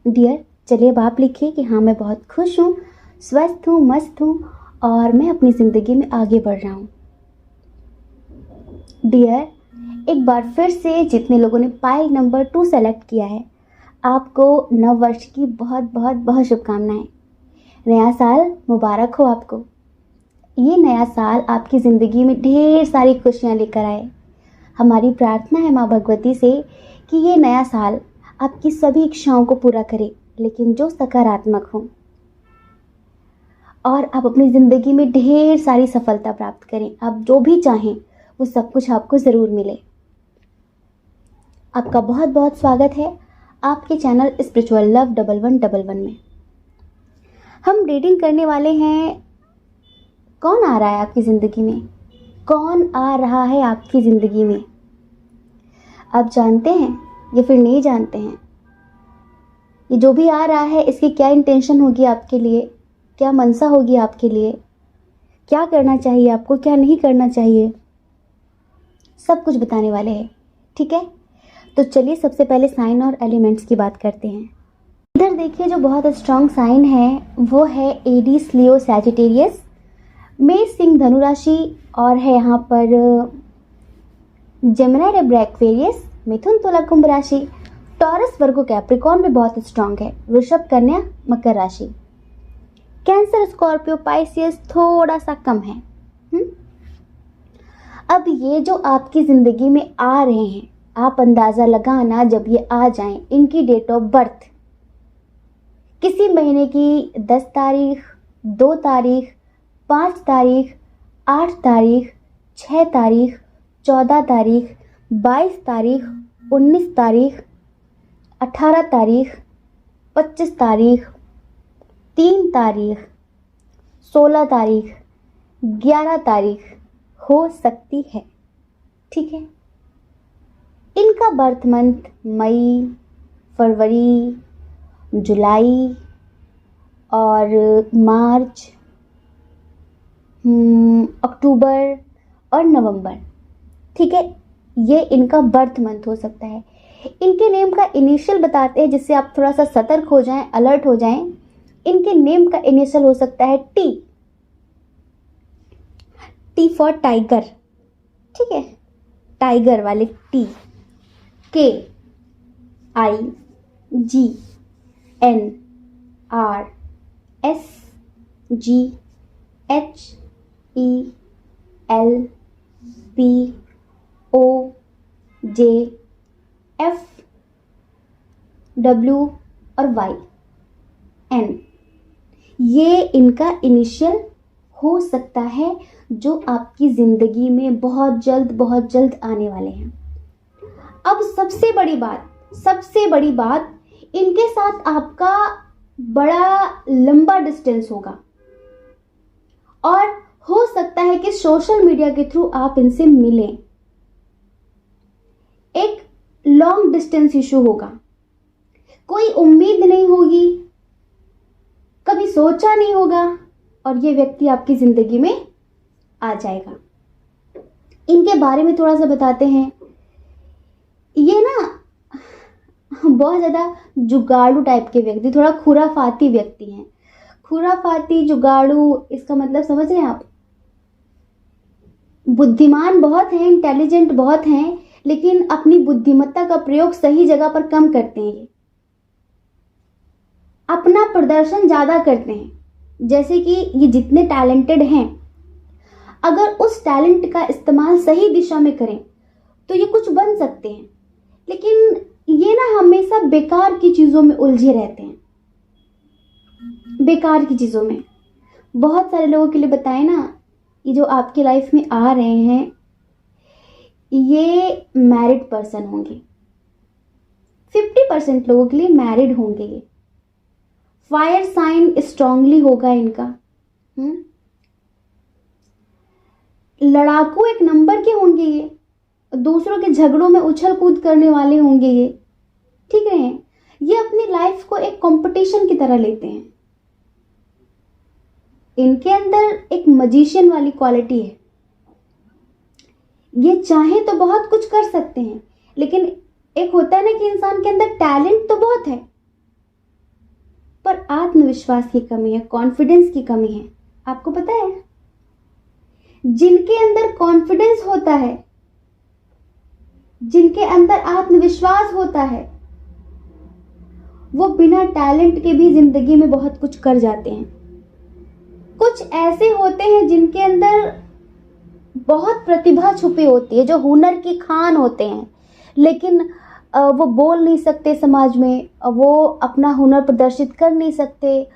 डियर, चलिए अब आप लिखिए कि हाँ मैं बहुत खुश हूँ, स्वस्थ हूँ, मस्त हूँ और मैं अपनी ज़िंदगी में आगे बढ़ रहा हूँ। डियर, एक बार फिर से जितने लोगों ने पाइल नंबर 2 सेलेक्ट किया है, आपको नव वर्ष की बहुत बहुत बहुत शुभकामनाएं। नया साल मुबारक हो आपको। ये नया साल आपकी ज़िंदगी में ढेर सारी खुशियाँ लेकर आए। हमारी प्रार्थना है माँ भगवती से कि ये नया साल आपकी सभी इच्छाओं को पूरा करे, लेकिन जो सकारात्मक हो, और आप अपनी ज़िंदगी में ढेर सारी सफलता प्राप्त करें। आप जो भी चाहें वो सब कुछ आपको ज़रूर मिले। आपका बहुत बहुत स्वागत है आपके चैनल स्पिरिचुअल लव 1111 में। हम रीडिंग करने वाले हैं, कौन आ रहा है आपकी ज़िंदगी में, कौन आ रहा है आपकी ज़िंदगी में। आप जानते हैं या फिर नहीं जानते हैं? ये जो भी आ रहा है इसकी क्या इंटेंशन होगी आपके लिए, क्या मनसा होगी आपके लिए, क्या करना चाहिए आपको, क्या नहीं करना चाहिए, सब कुछ बताने वाले हैं, ठीक है। तो चलिए सबसे पहले साइन और एलिमेंट्स की बात करते हैं। इधर देखिए, जो बहुत स्ट्रॉन्ग साइन है वो है एरीज, लियो, सैजिटेरियस। मेष, सिंह, धनु राशि और है यहाँ पर जेमिनी, लिब्रा, एक्वेरियस। मिथुन, तुला, कुंभ राशि। टॉरस, वर्गो, कैप्रिकॉर्न भी बहुत स्ट्रॉन्ग है। वृषभ, कन्या, मकर राशि। कैंसर, स्कॉर्पियो, पाइसियस थोड़ा सा कम है। अब ये जो आपकी ज़िंदगी में आ रहे हैं, आप अंदाज़ा लगाना जब ये आ जाएं, इनकी डेट ऑफ बर्थ किसी महीने की 10 तारीख, 2 तारीख, 5 तारीख, 8 तारीख, 6 तारीख, 14 तारीख, 22 तारीख, 19 तारीख, 18 तारीख, 25 तारीख, 3 तारीख, 16 तारीख, 11 तारीख हो सकती है। ठीक है, इनका बर्थ मंथ मई, फरवरी, जुलाई और मार्च, अक्टूबर और नवंबर। ठीक है, ये इनका बर्थ मंथ हो सकता है। इनके नेम का इनिशियल बताते हैं जिससे आप थोड़ा सा सतर्क हो जाएं, अलर्ट हो जाएं। इनके नेम का इनिशियल हो सकता है टी। T for tiger. ठीक है, टाइगर वाले T. K I G N R S G H E L P O J F W और वाई एन, ये इनका इनिशियल हो सकता है जो आपकी जिंदगी में बहुत जल्द आने वाले हैं। अब सबसे बड़ी बात, इनके साथ आपका बड़ा लंबा डिस्टेंस होगा और हो सकता है कि सोशल मीडिया के थ्रू आप इनसे मिलें। एक लॉन्ग डिस्टेंस इशू होगा, कोई उम्मीद नहीं होगी, कभी सोचा नहीं होगा और ये व्यक्ति आपकी जिंदगी में आ जाएगा। इनके बारे में थोड़ा सा बताते हैं। ये ना बहुत ज्यादा जुगाड़ू टाइप के व्यक्ति, थोड़ा खुराफाती व्यक्ति हैं। खुराफाती, जुगाड़ू, इसका मतलब समझ रहे हैं आप? बुद्धिमान बहुत हैं, इंटेलिजेंट बहुत हैं, लेकिन अपनी बुद्धिमत्ता का प्रयोग सही जगह पर कम करते हैं। ये अपना प्रदर्शन ज्यादा करते हैं। जैसे कि ये जितने टैलेंटेड हैं, अगर उस टैलेंट का इस्तेमाल सही दिशा में करें तो ये कुछ बन सकते हैं, लेकिन ये ना हमेशा बेकार की चीजों में उलझे रहते हैं। बेकार की चीजों में बहुत सारे लोगों के लिए बताएं ना, ये जो आपकी लाइफ में आ रहे हैं ये मैरिड पर्सन होंगे। 50% लोगों के लिए मैरिड होंगे। ये फायर साइन स्ट्रांगली होगा इनका। लड़ाकू एक नंबर के होंगे। ये दूसरों के झगड़ों में उछल कूद करने वाले होंगे। ये ठीक है, ये अपनी लाइफ को एक कंपटीशन की तरह लेते हैं। इनके अंदर एक मजिशियन वाली क्वालिटी है। ये चाहे तो बहुत कुछ कर सकते हैं, लेकिन एक होता है ना कि इंसान के अंदर टैलेंट तो बहुत है पर आत्मविश्वास की कमी है, कॉन्फिडेंस की कमी है। आपको पता है, जिनके अंदर कॉन्फिडेंस होता है, जिनके अंदर आत्मविश्वास होता है, वो बिना टैलेंट के भी जिंदगी में बहुत कुछ कर जाते हैं। कुछ ऐसे होते हैं जिनके अंदर बहुत प्रतिभा छुपी होती है, जो हुनर की खान होते हैं, लेकिन वो बोल नहीं सकते समाज में, वो अपना हुनर प्रदर्शित कर नहीं सकते।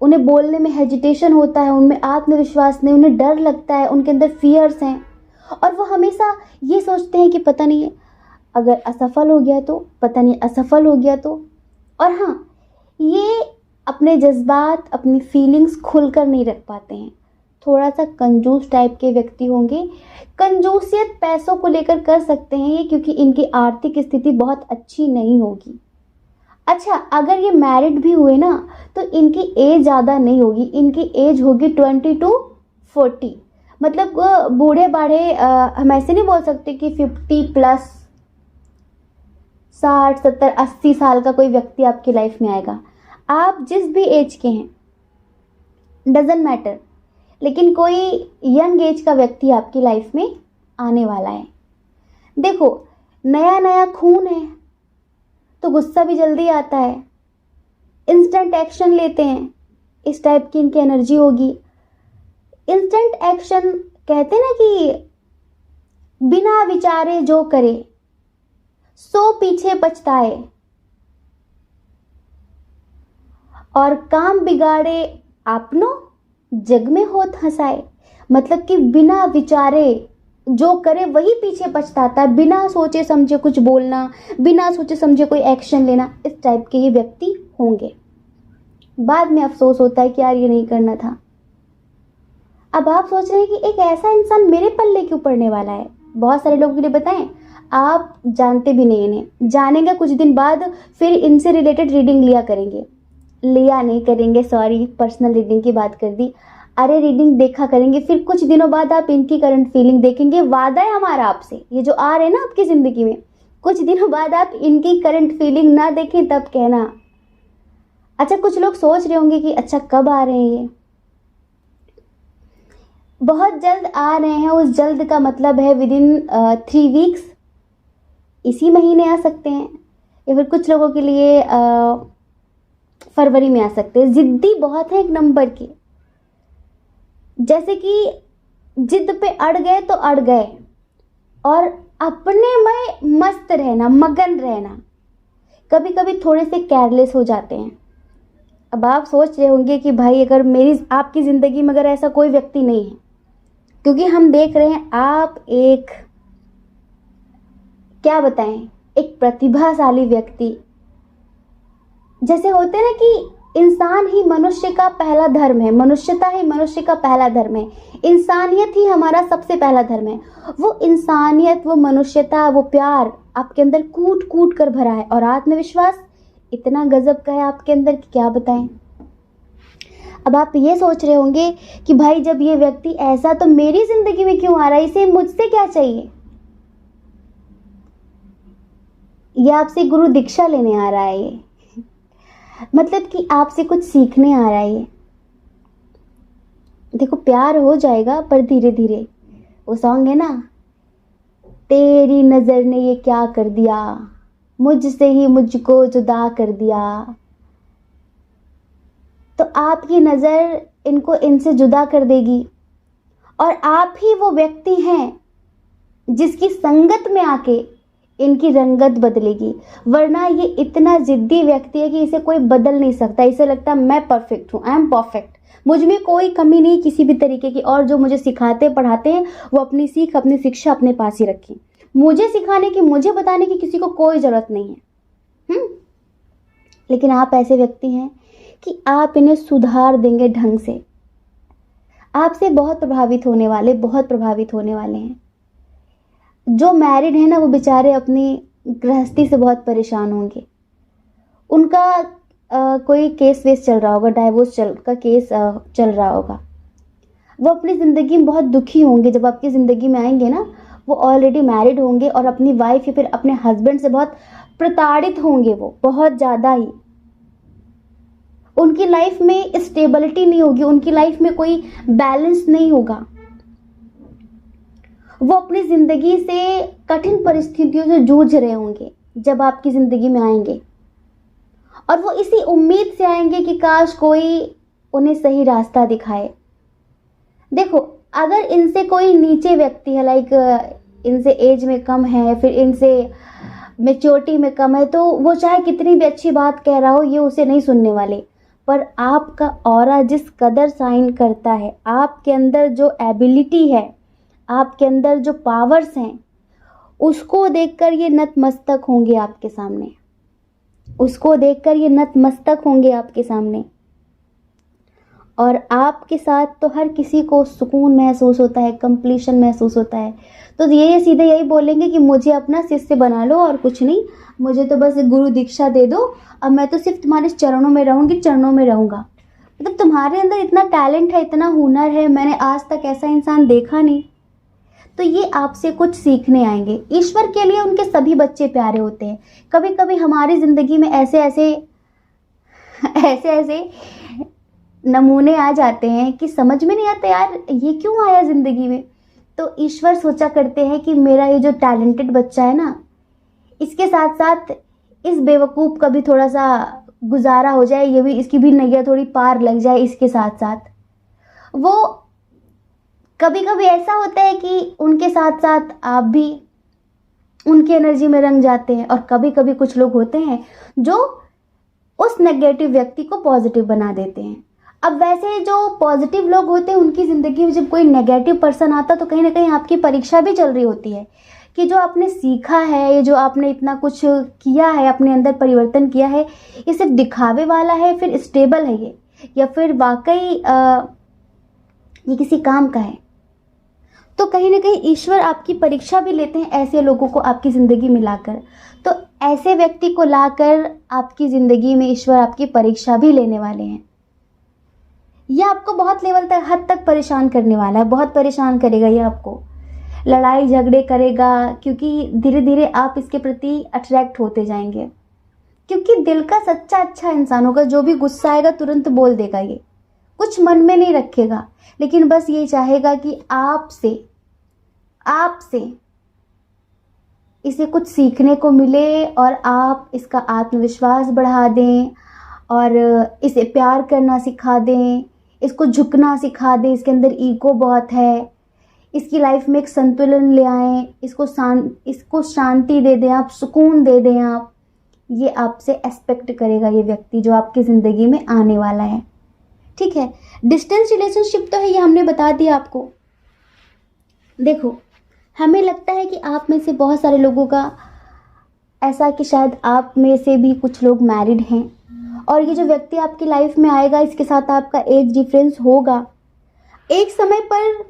उन्हें बोलने में हेजिटेशन होता है, उनमें आत्मविश्वास नहीं, उन्हें डर लगता है, उनके अंदर फियर्स हैं और वो हमेशा ये सोचते हैं कि पता नहीं अगर असफल हो गया तो, पता नहीं असफल हो गया तो। और हाँ, ये अपने जज्बात, अपनी फीलिंग्स खुलकर नहीं रख पाते हैं। थोड़ा सा कंजूस टाइप के व्यक्ति होंगे। कंजूसियत पैसों को लेकर कर सकते हैं ये, क्योंकि इनकी आर्थिक स्थिति बहुत अच्छी नहीं होगी। अच्छा, अगर ये मैरिड भी हुए ना तो इनकी एज ज़्यादा नहीं होगी, इनकी एज होगी 20 to 40। मतलब बूढ़े बाढ़े हम ऐसे नहीं बोल सकते कि 50+, 60, 70, 80 साल का कोई व्यक्ति आपकी लाइफ में आएगा। आप जिस भी एज के हैं, डजंट मैटर, लेकिन कोई यंग एज का व्यक्ति आपकी लाइफ में आने वाला है। देखो, नया नया खून है तो गुस्सा भी जल्दी आता है, इंस्टेंट एक्शन लेते हैं, इस टाइप की इनकी एनर्जी होगी। इंस्टेंट एक्शन कहते हैं ना कि बिना विचारे जो करे सो पीछे पछताए, और काम बिगाड़े आपनो जग में होत हंसाए। मतलब कि बिना विचारे जो करे वही पीछे पछताता है, बिना सोचे समझे कुछ बोलना, बिना सोचे समझे कोई एक्शन लेना, इस टाइप के ये व्यक्ति होंगे। बाद में अफसोस होता है कि यार ये नहीं करना था। अब आप सोच रहे हैं कि एक ऐसा इंसान मेरे पल्ले क्यों पड़ने वाला है। बहुत सारे लोगों के लिए बताएं, आप जानते भी नहीं इन्हें, जानेंगे कुछ दिन बाद, फिर इनसे रिलेटेड रीडिंग लिया करेंगे, लिया नहीं करेंगे, सॉरी पर्सनल रीडिंग की बात कर दी, अरे रीडिंग देखा करेंगे, फिर कुछ दिनों बाद आप इनकी करंट फीलिंग देखेंगे। वादा है हमारा आपसे, ये जो आ रहे हैं ना आपकी जिंदगी में, कुछ दिनों बाद आप इनकी करंट फीलिंग ना देखें तब कहना। अच्छा, कुछ लोग सोच रहे होंगे कि अच्छा कब आ रहे हैं ये, बहुत जल्द आ रहे हैं। उस जल्द का मतलब है विदिन 3 वीक्स, इसी महीने आ सकते हैं, या फिर कुछ लोगों के लिए फरवरी में आ सकते हैं। जिद्दी बहुत है एक नंबर की, जैसे कि जिद पे अड़ गए तो अड़ गए, और अपने में मस्त रहना, मगन रहना। कभी कभी थोड़े से केयरलेस हो जाते हैं। अब आप सोच रहे होंगे कि भाई अगर मेरी आपकी ज़िंदगी में अगर ऐसा कोई व्यक्ति नहीं है, क्योंकि हम देख रहे हैं आप एक, क्या बताएं, एक प्रतिभाशाली व्यक्ति, जैसे होते हैं ना कि इंसान ही मनुष्य का पहला धर्म है, मनुष्यता ही मनुष्य का पहला धर्म है, इंसानियत ही हमारा सबसे पहला धर्म है। वो इंसानियत, वो मनुष्यता, वो प्यार आपके अंदर कूट कूट कर भरा है, और आत्मविश्वास इतना गजब का है आपके अंदर कि क्या बताएं। अब आप ये सोच रहे होंगे कि भाई जब ये व्यक्ति ऐसा, तो मेरी जिंदगी में क्यों आ रहा है, इसे मुझसे क्या चाहिए। ये आपसे गुरु दीक्षा लेने आ रहा है, ये मतलब कि आपसे कुछ सीखने आ रहा है ये। देखो प्यार हो जाएगा पर धीरे धीरे। वो सॉन्ग है ना, तेरी नजर ने ये क्या कर दिया, मुझसे ही मुझको जुदा कर दिया। तो आपकी नजर इनको इनसे जुदा कर देगी, और आप ही वो व्यक्ति हैं जिसकी संगत में आके इनकी रंगत बदलेगी। वरना ये इतना जिद्दी व्यक्ति है कि इसे कोई बदल नहीं सकता। इसे लगता है मैं परफेक्ट हूँ, आई एम परफेक्ट, मुझ में कोई कमी नहीं किसी भी तरीके की, और जो मुझे सिखाते पढ़ाते हैं वो अपनी सीख, अपनी शिक्षा अपने पास ही रखें। मुझे सिखाने की, मुझे बताने की किसी को कोई ज़रूरत नहीं है। लेकिन आप ऐसे व्यक्ति हैं कि आप इन्हें सुधार देंगे ढंग से। आपसे बहुत प्रभावित होने वाले, बहुत प्रभावित होने वाले हैं। जो मैरिड है ना, वो बेचारे अपनी गृहस्थी से बहुत परेशान होंगे। उनका कोई केस वेस चल रहा होगा, डाइवोर्स का केस चल रहा होगा। वो अपनी ज़िंदगी में बहुत दुखी होंगे। जब आपकी ज़िंदगी में आएंगे ना, वो ऑलरेडी मैरिड होंगे और अपनी वाइफ या फिर अपने हस्बैंड से बहुत प्रताड़ित होंगे, वो बहुत ज़्यादा ही। उनकी लाइफ में स्टेबिलिटी नहीं होगी, उनकी लाइफ में कोई बैलेंस नहीं होगा। वो अपनी ज़िंदगी से कठिन परिस्थितियों से जूझ रहे होंगे जब आपकी ज़िंदगी में आएंगे, और वो इसी उम्मीद से आएंगे कि काश कोई उन्हें सही रास्ता दिखाए। देखो, अगर इनसे कोई नीचे व्यक्ति है, लाइक इनसे एज में कम है, फिर इनसे मेच्योरिटी में कम है, तो वो चाहे कितनी भी अच्छी बात कह रहा हो, ये उसे नहीं सुनने वाले। पर आपका ऑरा जिस कदर साइन करता है, आपके अंदर जो एबिलिटी है, आपके अंदर जो पावर्स हैं, उसको देखकर ये नतमस्तक होंगे आपके सामने, उसको देखकर ये नतमस्तक होंगे आपके सामने। और आपके साथ तो हर किसी को सुकून महसूस होता है, कंप्लीशन महसूस होता है। तो ये सीधे यही बोलेंगे कि मुझे अपना शिष्य बना लो और कुछ नहीं, मुझे तो बस गुरु दीक्षा दे दो, अब मैं तो सिर्फ तुम्हारे चरणों में रहूँगी, चरणों में रहूँगा। मतलब तुम्हारे अंदर इतना टैलेंट है, इतना हुनर है, मैंने आज तक ऐसा इंसान देखा नहीं। तो ये आपसे कुछ सीखने आएंगे। ईश्वर के लिए उनके सभी बच्चे प्यारे होते हैं। कभी कभी हमारी ज़िंदगी में ऐसे ऐसे नमूने आ जाते हैं कि समझ में नहीं आता यार ये क्यों आया ज़िंदगी में। तो ईश्वर सोचा करते हैं कि मेरा ये जो टैलेंटेड बच्चा है ना, इसके साथ साथ इस बेवकूफ़ का भी थोड़ा सा गुजारा हो जाए, ये भी, इसकी भी नैया थोड़ी पार लग जाए इसके साथ साथ। वो कभी कभी ऐसा होता है कि उनके साथ साथ आप भी उनकी एनर्जी में रंग जाते हैं, और कभी कभी कुछ लोग होते हैं जो उस नेगेटिव व्यक्ति को पॉजिटिव बना देते हैं। अब वैसे जो पॉजिटिव लोग होते हैं उनकी ज़िंदगी में जब कोई नेगेटिव पर्सन आता तो कहीं ना कहीं आपकी परीक्षा भी चल रही होती है कि जो आपने सीखा है, ये जो आपने इतना कुछ किया है, अपने अंदर परिवर्तन किया है, ये सिर्फ दिखावे वाला है, फिर स्टेबल है ये, या फिर वाकई ये किसी काम का है। तो कहीं ना कहीं ईश्वर आपकी परीक्षा भी लेते हैं ऐसे लोगों को आपकी ज़िंदगी में लाकर। तो ऐसे व्यक्ति को लाकर आपकी ज़िंदगी में ईश्वर आपकी परीक्षा भी लेने वाले हैं। यह आपको बहुत लेवल तक, हद तक परेशान करने वाला है, बहुत परेशान करेगा ये आपको, लड़ाई झगड़े करेगा, क्योंकि धीरे धीरे आप इसके प्रति अट्रैक्ट होते जाएंगे। क्योंकि दिल का सच्चा अच्छा इंसान होगा, जो भी गुस्सा आएगा तुरंत बोल देगा, ये कुछ मन में नहीं रखेगा, लेकिन बस ये चाहेगा कि आपसे इसे कुछ सीखने को मिले और आप इसका आत्मविश्वास बढ़ा दें और इसे प्यार करना सिखा दें, इसको झुकना सिखा दें। इसके अंदर ईगो बहुत है, इसकी लाइफ में एक संतुलन ले आएं, इसको शांति दे दें आप, सुकून दे दें आप। ये आपसे एक्सपेक्ट करेगा ये व्यक्ति जो आपकी ज़िंदगी में आने वाला है। ठीक है, डिस्टेंस रिलेशनशिप तो है, ये हमने बता दिया आपको। देखो, हमें लगता है कि आप में से बहुत सारे लोगों का ऐसा कि शायद आप में से भी कुछ लोग मैरिड हैं और ये जो व्यक्ति आपकी लाइफ में आएगा इसके साथ आपका एज डिफरेंस होगा। एक समय पर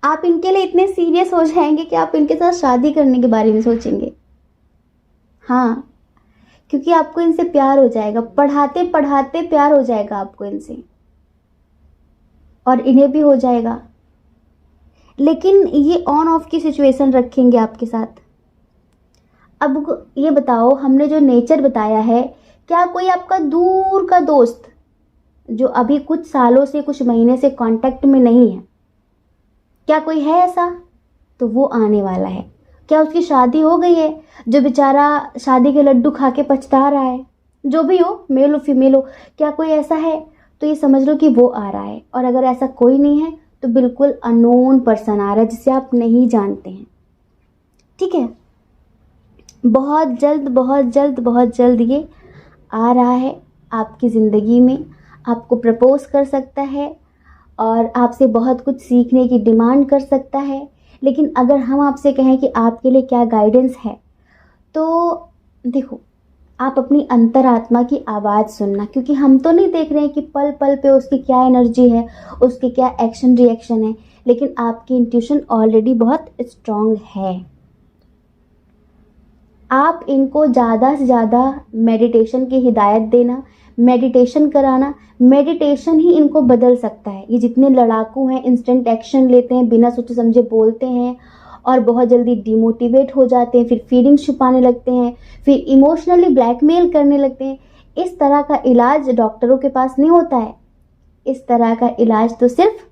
आप इनके लिए इतने सीरियस हो जाएंगे कि आप इनके साथ शादी करने के बारे में सोचेंगे। हाँ, क्योंकि आपको इनसे प्यार हो जाएगा, पढ़ाते पढ़ाते प्यार हो जाएगा आपको इनसे, और इन्हें भी हो जाएगा। लेकिन ये ऑन ऑफ की सिचुएशन रखेंगे आपके साथ। अब ये बताओ, हमने जो नेचर बताया है, क्या कोई आपका दूर का दोस्त जो अभी कुछ सालों से, कुछ महीने से कांटेक्ट में नहीं है, क्या कोई है ऐसा? तो वो आने वाला है। क्या उसकी शादी हो गई है, जो बेचारा शादी के लड्डू खा के पछता रहा है? जो भी हो, मेल हो फीमेल हो, क्या कोई ऐसा है? तो ये समझ लो कि वो आ रहा है। और अगर ऐसा कोई नहीं है तो बिल्कुल अननोन पर्सन आ रहा है जिसे आप नहीं जानते हैं। ठीक है, बहुत जल्द बहुत जल्द बहुत जल्द ये आ रहा है आपकी ज़िंदगी में, आपको प्रपोज कर सकता है और आपसे बहुत कुछ सीखने की डिमांड कर सकता है। लेकिन अगर हम आपसे कहें कि आपके लिए क्या गाइडेंस है, तो देखो, आप अपनी अंतरात्मा की आवाज़ सुनना, क्योंकि हम तो नहीं देख रहे हैं कि पल पल पे उसकी क्या एनर्जी है, उसके क्या एक्शन रिएक्शन है, लेकिन आपकी इंट्यूशन ऑलरेडी बहुत स्ट्रांग है। आप इनको ज़्यादा से ज़्यादा मेडिटेशन की हिदायत देना, मेडिटेशन कराना। मेडिटेशन ही इनको बदल सकता है। ये जितने लड़ाकू हैं, इंस्टेंट एक्शन लेते हैं, बिना सोचे समझे बोलते हैं और बहुत जल्दी डिमोटिवेट हो जाते हैं, फिर फीलिंग्स छुपाने लगते हैं, फिर इमोशनली ब्लैकमेल करने लगते हैं। इस तरह का इलाज डॉक्टरों के पास नहीं होता है। इस तरह का इलाज तो सिर्फ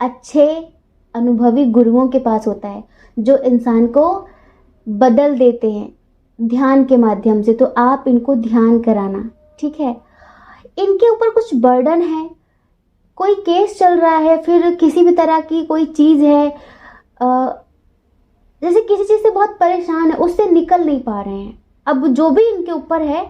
अच्छे अनुभवी गुरुओं के पास होता है, जो इंसान को बदल देते हैं ध्यान के माध्यम से। तो आप इनको ध्यान कराना, ठीक है। इनके ऊपर कुछ बर्डन है, कोई केस चल रहा है, फिर किसी भी तरह की कोई चीज़ है, जैसे किसी चीज़ से बहुत परेशान है, उससे निकल नहीं पा रहे हैं। अब जो भी इनके ऊपर है,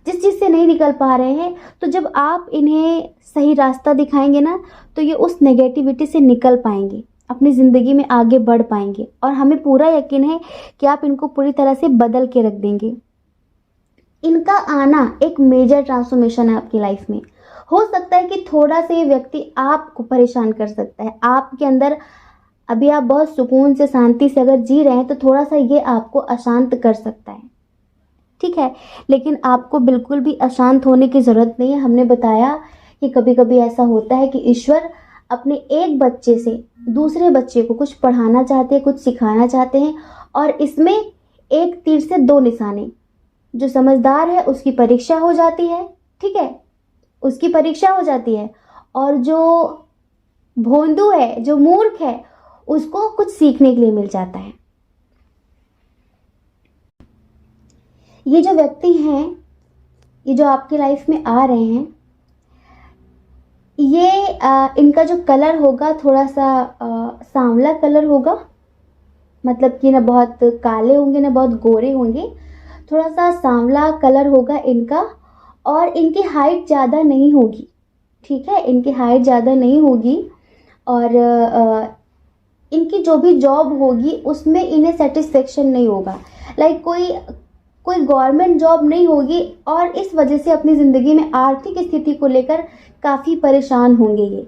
जिस चीज़ से नहीं निकल पा रहे हैं, तो जब आप इन्हें सही रास्ता दिखाएंगे ना, तो ये उस नेगेटिविटी से निकल पाएंगे, अपनी ज़िंदगी में आगे बढ़ पाएंगे। और हमें पूरा यकीन है कि आप इनको पूरी तरह से बदल के रख देंगे। इनका आना एक मेजर ट्रांसफॉर्मेशन है आपकी लाइफ में। हो सकता है कि थोड़ा सा ये व्यक्ति आपको परेशान कर सकता है, आपके अंदर अभी आप बहुत सुकून से, शांति से अगर जी रहे हैं, तो थोड़ा सा ये आपको अशांत कर सकता है, ठीक है। लेकिन आपको बिल्कुल भी अशांत होने की ज़रूरत नहीं है। हमने बताया कि कभी कभी ऐसा होता है कि ईश्वर अपने एक बच्चे से दूसरे बच्चे को कुछ पढ़ाना चाहते हैं, कुछ सिखाना चाहते हैं, और इसमें एक तीर से दो निशाने। जो समझदार है उसकी परीक्षा हो जाती है, ठीक है, उसकी परीक्षा हो जाती है, और जो भोंदू है, जो मूर्ख है, उसको कुछ सीखने के लिए मिल जाता है। ये जो व्यक्ति हैं, ये जो आपकी लाइफ में आ रहे हैं, ये इनका जो कलर होगा थोड़ा सा सांवला कलर होगा, मतलब कि ना बहुत काले होंगे ना बहुत गोरे होंगे, थोड़ा सा सांवला कलर होगा इनका। और इनकी हाइट ज़्यादा नहीं होगी, ठीक है, इनकी हाइट ज़्यादा नहीं होगी। और इनकी जो भी जॉब होगी उसमें इन्हें सेटिस्फेक्शन नहीं होगा, लाइक कोई कोई गवर्नमेंट जॉब नहीं होगी, और इस वजह से अपनी ज़िंदगी में आर्थिक स्थिति को लेकर काफ़ी परेशान होंगे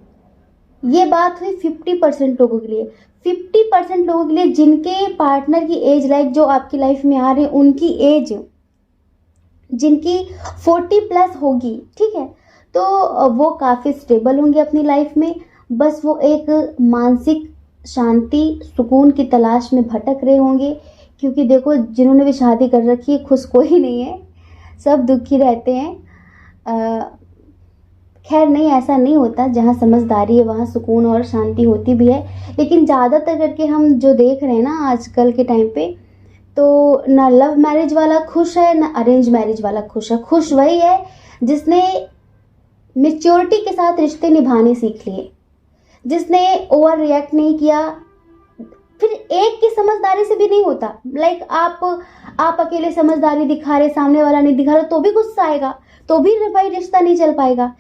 ये बात हुई 50% लोगों के लिए। 50% लोगों के लिए जिनके पार्टनर की एज, लाइक जो आपकी लाइफ में आ रहे हैं उनकी एज जिनकी 40 प्लस होगी, ठीक है, तो वो काफ़ी स्टेबल होंगे अपनी लाइफ में। बस वो एक मानसिक शांति सुकून की तलाश में भटक रहे होंगे, क्योंकि देखो जिन्होंने भी शादी कर रखी है खुश कोई नहीं है, सब दुखी रहते हैं। खैर नहीं, ऐसा नहीं होता, जहाँ समझदारी है वहाँ सुकून और शांति होती भी है। लेकिन ज़्यादातर करके हम जो देख रहे हैं ना आजकल के टाइम पे, तो ना लव मैरिज वाला खुश है ना अरेंज मैरिज वाला खुश है। खुश वही है जिसने मेच्योरिटी के साथ रिश्ते निभाने सीख लिए, जिसने ओवर रिएक्ट नहीं किया। फिर एक की समझदारी से भी नहीं होता, लाइक आप अकेले समझदारी दिखा रहे, सामने वाला नहीं दिखा रहा, तो भी गुस्सा आएगा, तो भी भाई रिश्ता नहीं चल पाएगा।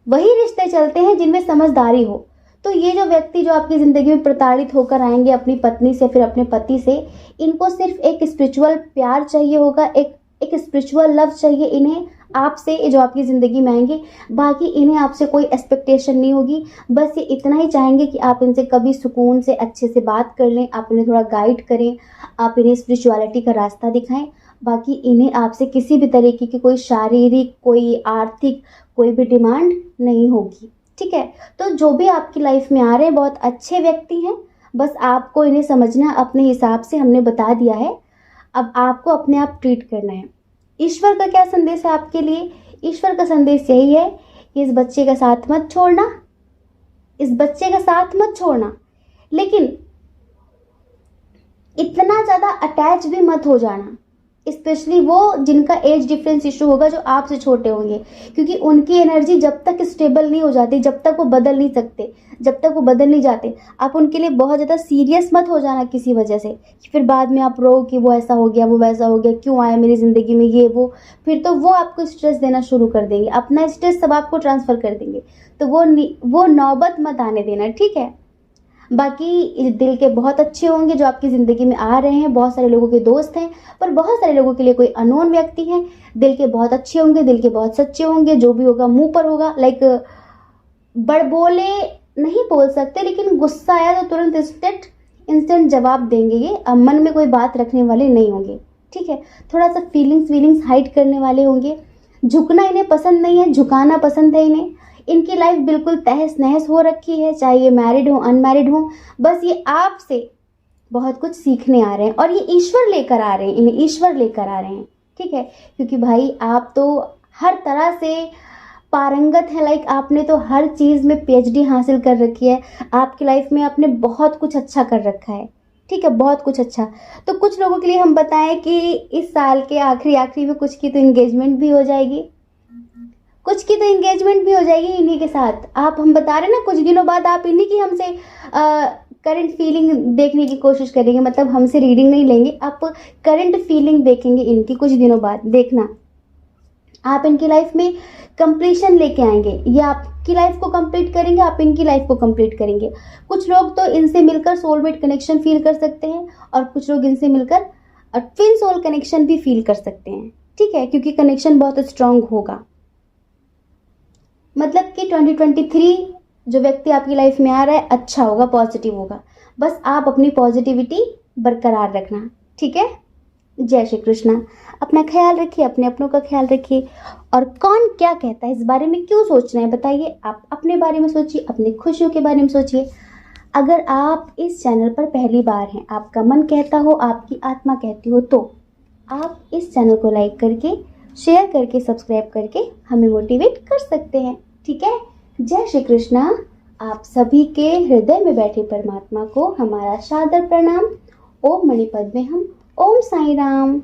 वही रिश्ते चलते हैं जिनमें समझदारी हो। तो ये जो व्यक्ति जो आपकी ज़िंदगी में प्रताड़ित होकर आएंगे अपनी पत्नी से, फिर अपने पति से, इनको सिर्फ एक स्पिरिचुअल प्यार चाहिए होगा, एक स्पिरिचुअल लव चाहिए इन्हें आपसे, जो आपकी ज़िंदगी में आएंगे। बाकी इन्हें आपसे कोई एक्सपेक्टेशन नहीं होगी, बस ये इतना ही चाहेंगे कि आप इनसे कभी सुकून से अच्छे से बात कर लें, आप इन्हें थोड़ा गाइड करें, आप इन्हें स्पिरिचुअलिटी का रास्ता दिखाएं। बाकी इन्हें आपसे किसी भी तरीके की कोई शारीरिक, कोई आर्थिक, कोई भी डिमांड नहीं होगी, ठीक है। तो जो भी आपकी लाइफ में आ रहे हैं बहुत अच्छे व्यक्ति हैं, बस आपको इन्हें समझना अपने हिसाब से, हमने बता दिया है, अब आपको अपने आप ट्रीट करना है। ईश्वर का क्या संदेश है आपके लिए? ईश्वर का संदेश यही है कि इस बच्चे का साथ मत छोड़ना, इस बच्चे का साथ मत छोड़ना, लेकिन इतना ज़्यादा अटैच भी मत हो जाना, स्पेशली वो जिनका एज डिफरेंस इशू होगा, जो आपसे छोटे होंगे, क्योंकि उनकी एनर्जी जब तक स्टेबल नहीं हो जाती, जब तक वो बदल नहीं सकते, जब तक वो बदल नहीं जाते, आप उनके लिए बहुत ज़्यादा सीरियस मत हो जाना किसी वजह से, कि फिर बाद में आप रो कि वो ऐसा हो गया, वो वैसा हो गया, क्यों आया मेरी ज़िंदगी में ये वो, फिर तो वो आपको स्ट्रेस देना शुरू कर देंगे, अपना स्ट्रेस सब आपको ट्रांसफ़र कर देंगे। तो वो नौबत मत आने देना, ठीक है। बाकी दिल के बहुत अच्छे होंगे जो आपकी ज़िंदगी में आ रहे हैं, बहुत सारे लोगों के दोस्त हैं, पर बहुत सारे लोगों के लिए कोई अननोन व्यक्ति हैं। दिल के बहुत अच्छे होंगे, दिल के बहुत सच्चे होंगे, जो भी होगा मुंह पर होगा, लाइक बड़बोले नहीं बोल सकते, लेकिन गुस्सा आया तो तुरंत इंस्टेंट जवाब देंगे ये, मन में कोई बात रखने वाले नहीं होंगे, ठीक है। थोड़ा सा फीलिंग्स हाइड करने वाले होंगे, झुकना इन्हें पसंद नहीं है, झुकाना पसंद है इन्हें। इनकी लाइफ बिल्कुल तहस नहस हो रखी है, चाहे ये मैरिड हो अनमैरिड हो, बस ये आपसे बहुत कुछ सीखने आ रहे हैं, और ये ईश्वर लेकर आ रहे हैं, इन्हें ईश्वर लेकर आ रहे हैं, ठीक है। क्योंकि भाई आप तो हर तरह से पारंगत है, लाइक आपने तो हर चीज़ में PhD हासिल कर रखी है, आपकी लाइफ में आपने बहुत कुछ अच्छा कर रखा है, ठीक है, बहुत कुछ अच्छा। तो कुछ लोगों के लिए हम बताएं कि इस साल के आखिरी में कुछ की तो इंगेजमेंट भी हो जाएगी, कुछ की तो इंगेजमेंट भी हो जाएगी इन्हीं के साथ। हम बता रहे ना, कुछ दिनों बाद आप इन्हीं की हमसे करंट फीलिंग देखने की कोशिश करेंगे, मतलब हमसे रीडिंग नहीं लेंगे, आप करंट फीलिंग देखेंगे इनकी कुछ दिनों बाद। देखना आप इनकी लाइफ में कंप्लीशन लेके आएंगे, ये आपकी लाइफ को कंप्लीट करेंगे, आप इनकी लाइफ को कंप्लीट करेंगे। कुछ लोग तो इनसे मिलकर सोलमेट कनेक्शन फील कर सकते हैं, और कुछ लोग इनसे मिलकर ट्विन सोल कनेक्शन भी फील कर सकते हैं, ठीक है, क्योंकि कनेक्शन बहुत स्ट्रांग होगा। मतलब कि 2023 जो व्यक्ति आपकी लाइफ में आ रहा है अच्छा होगा, पॉजिटिव होगा, बस आप अपनी पॉजिटिविटी बरकरार रखना, ठीक है। जय श्री कृष्णा। अपना ख्याल रखिए, अपने अपनों का ख्याल रखिए, और कौन क्या कहता है इस बारे में क्यों सोचना है बताइए, आप अपने बारे में सोचिए, अपनी खुशियों के बारे में सोचिए। अगर आप इस चैनल पर पहली बार हैं, आपका मन कहता हो, आपकी आत्मा कहती हो, तो आप इस चैनल को लाइक करके, शेयर करके, सब्सक्राइब करके हमें मोटिवेट कर सकते हैं, ठीक है। जय श्री कृष्णा। आप सभी के हृदय में बैठे परमात्मा को हमारा सादर प्रणाम। ओम मणिपद्मे हम। ओम साई राम।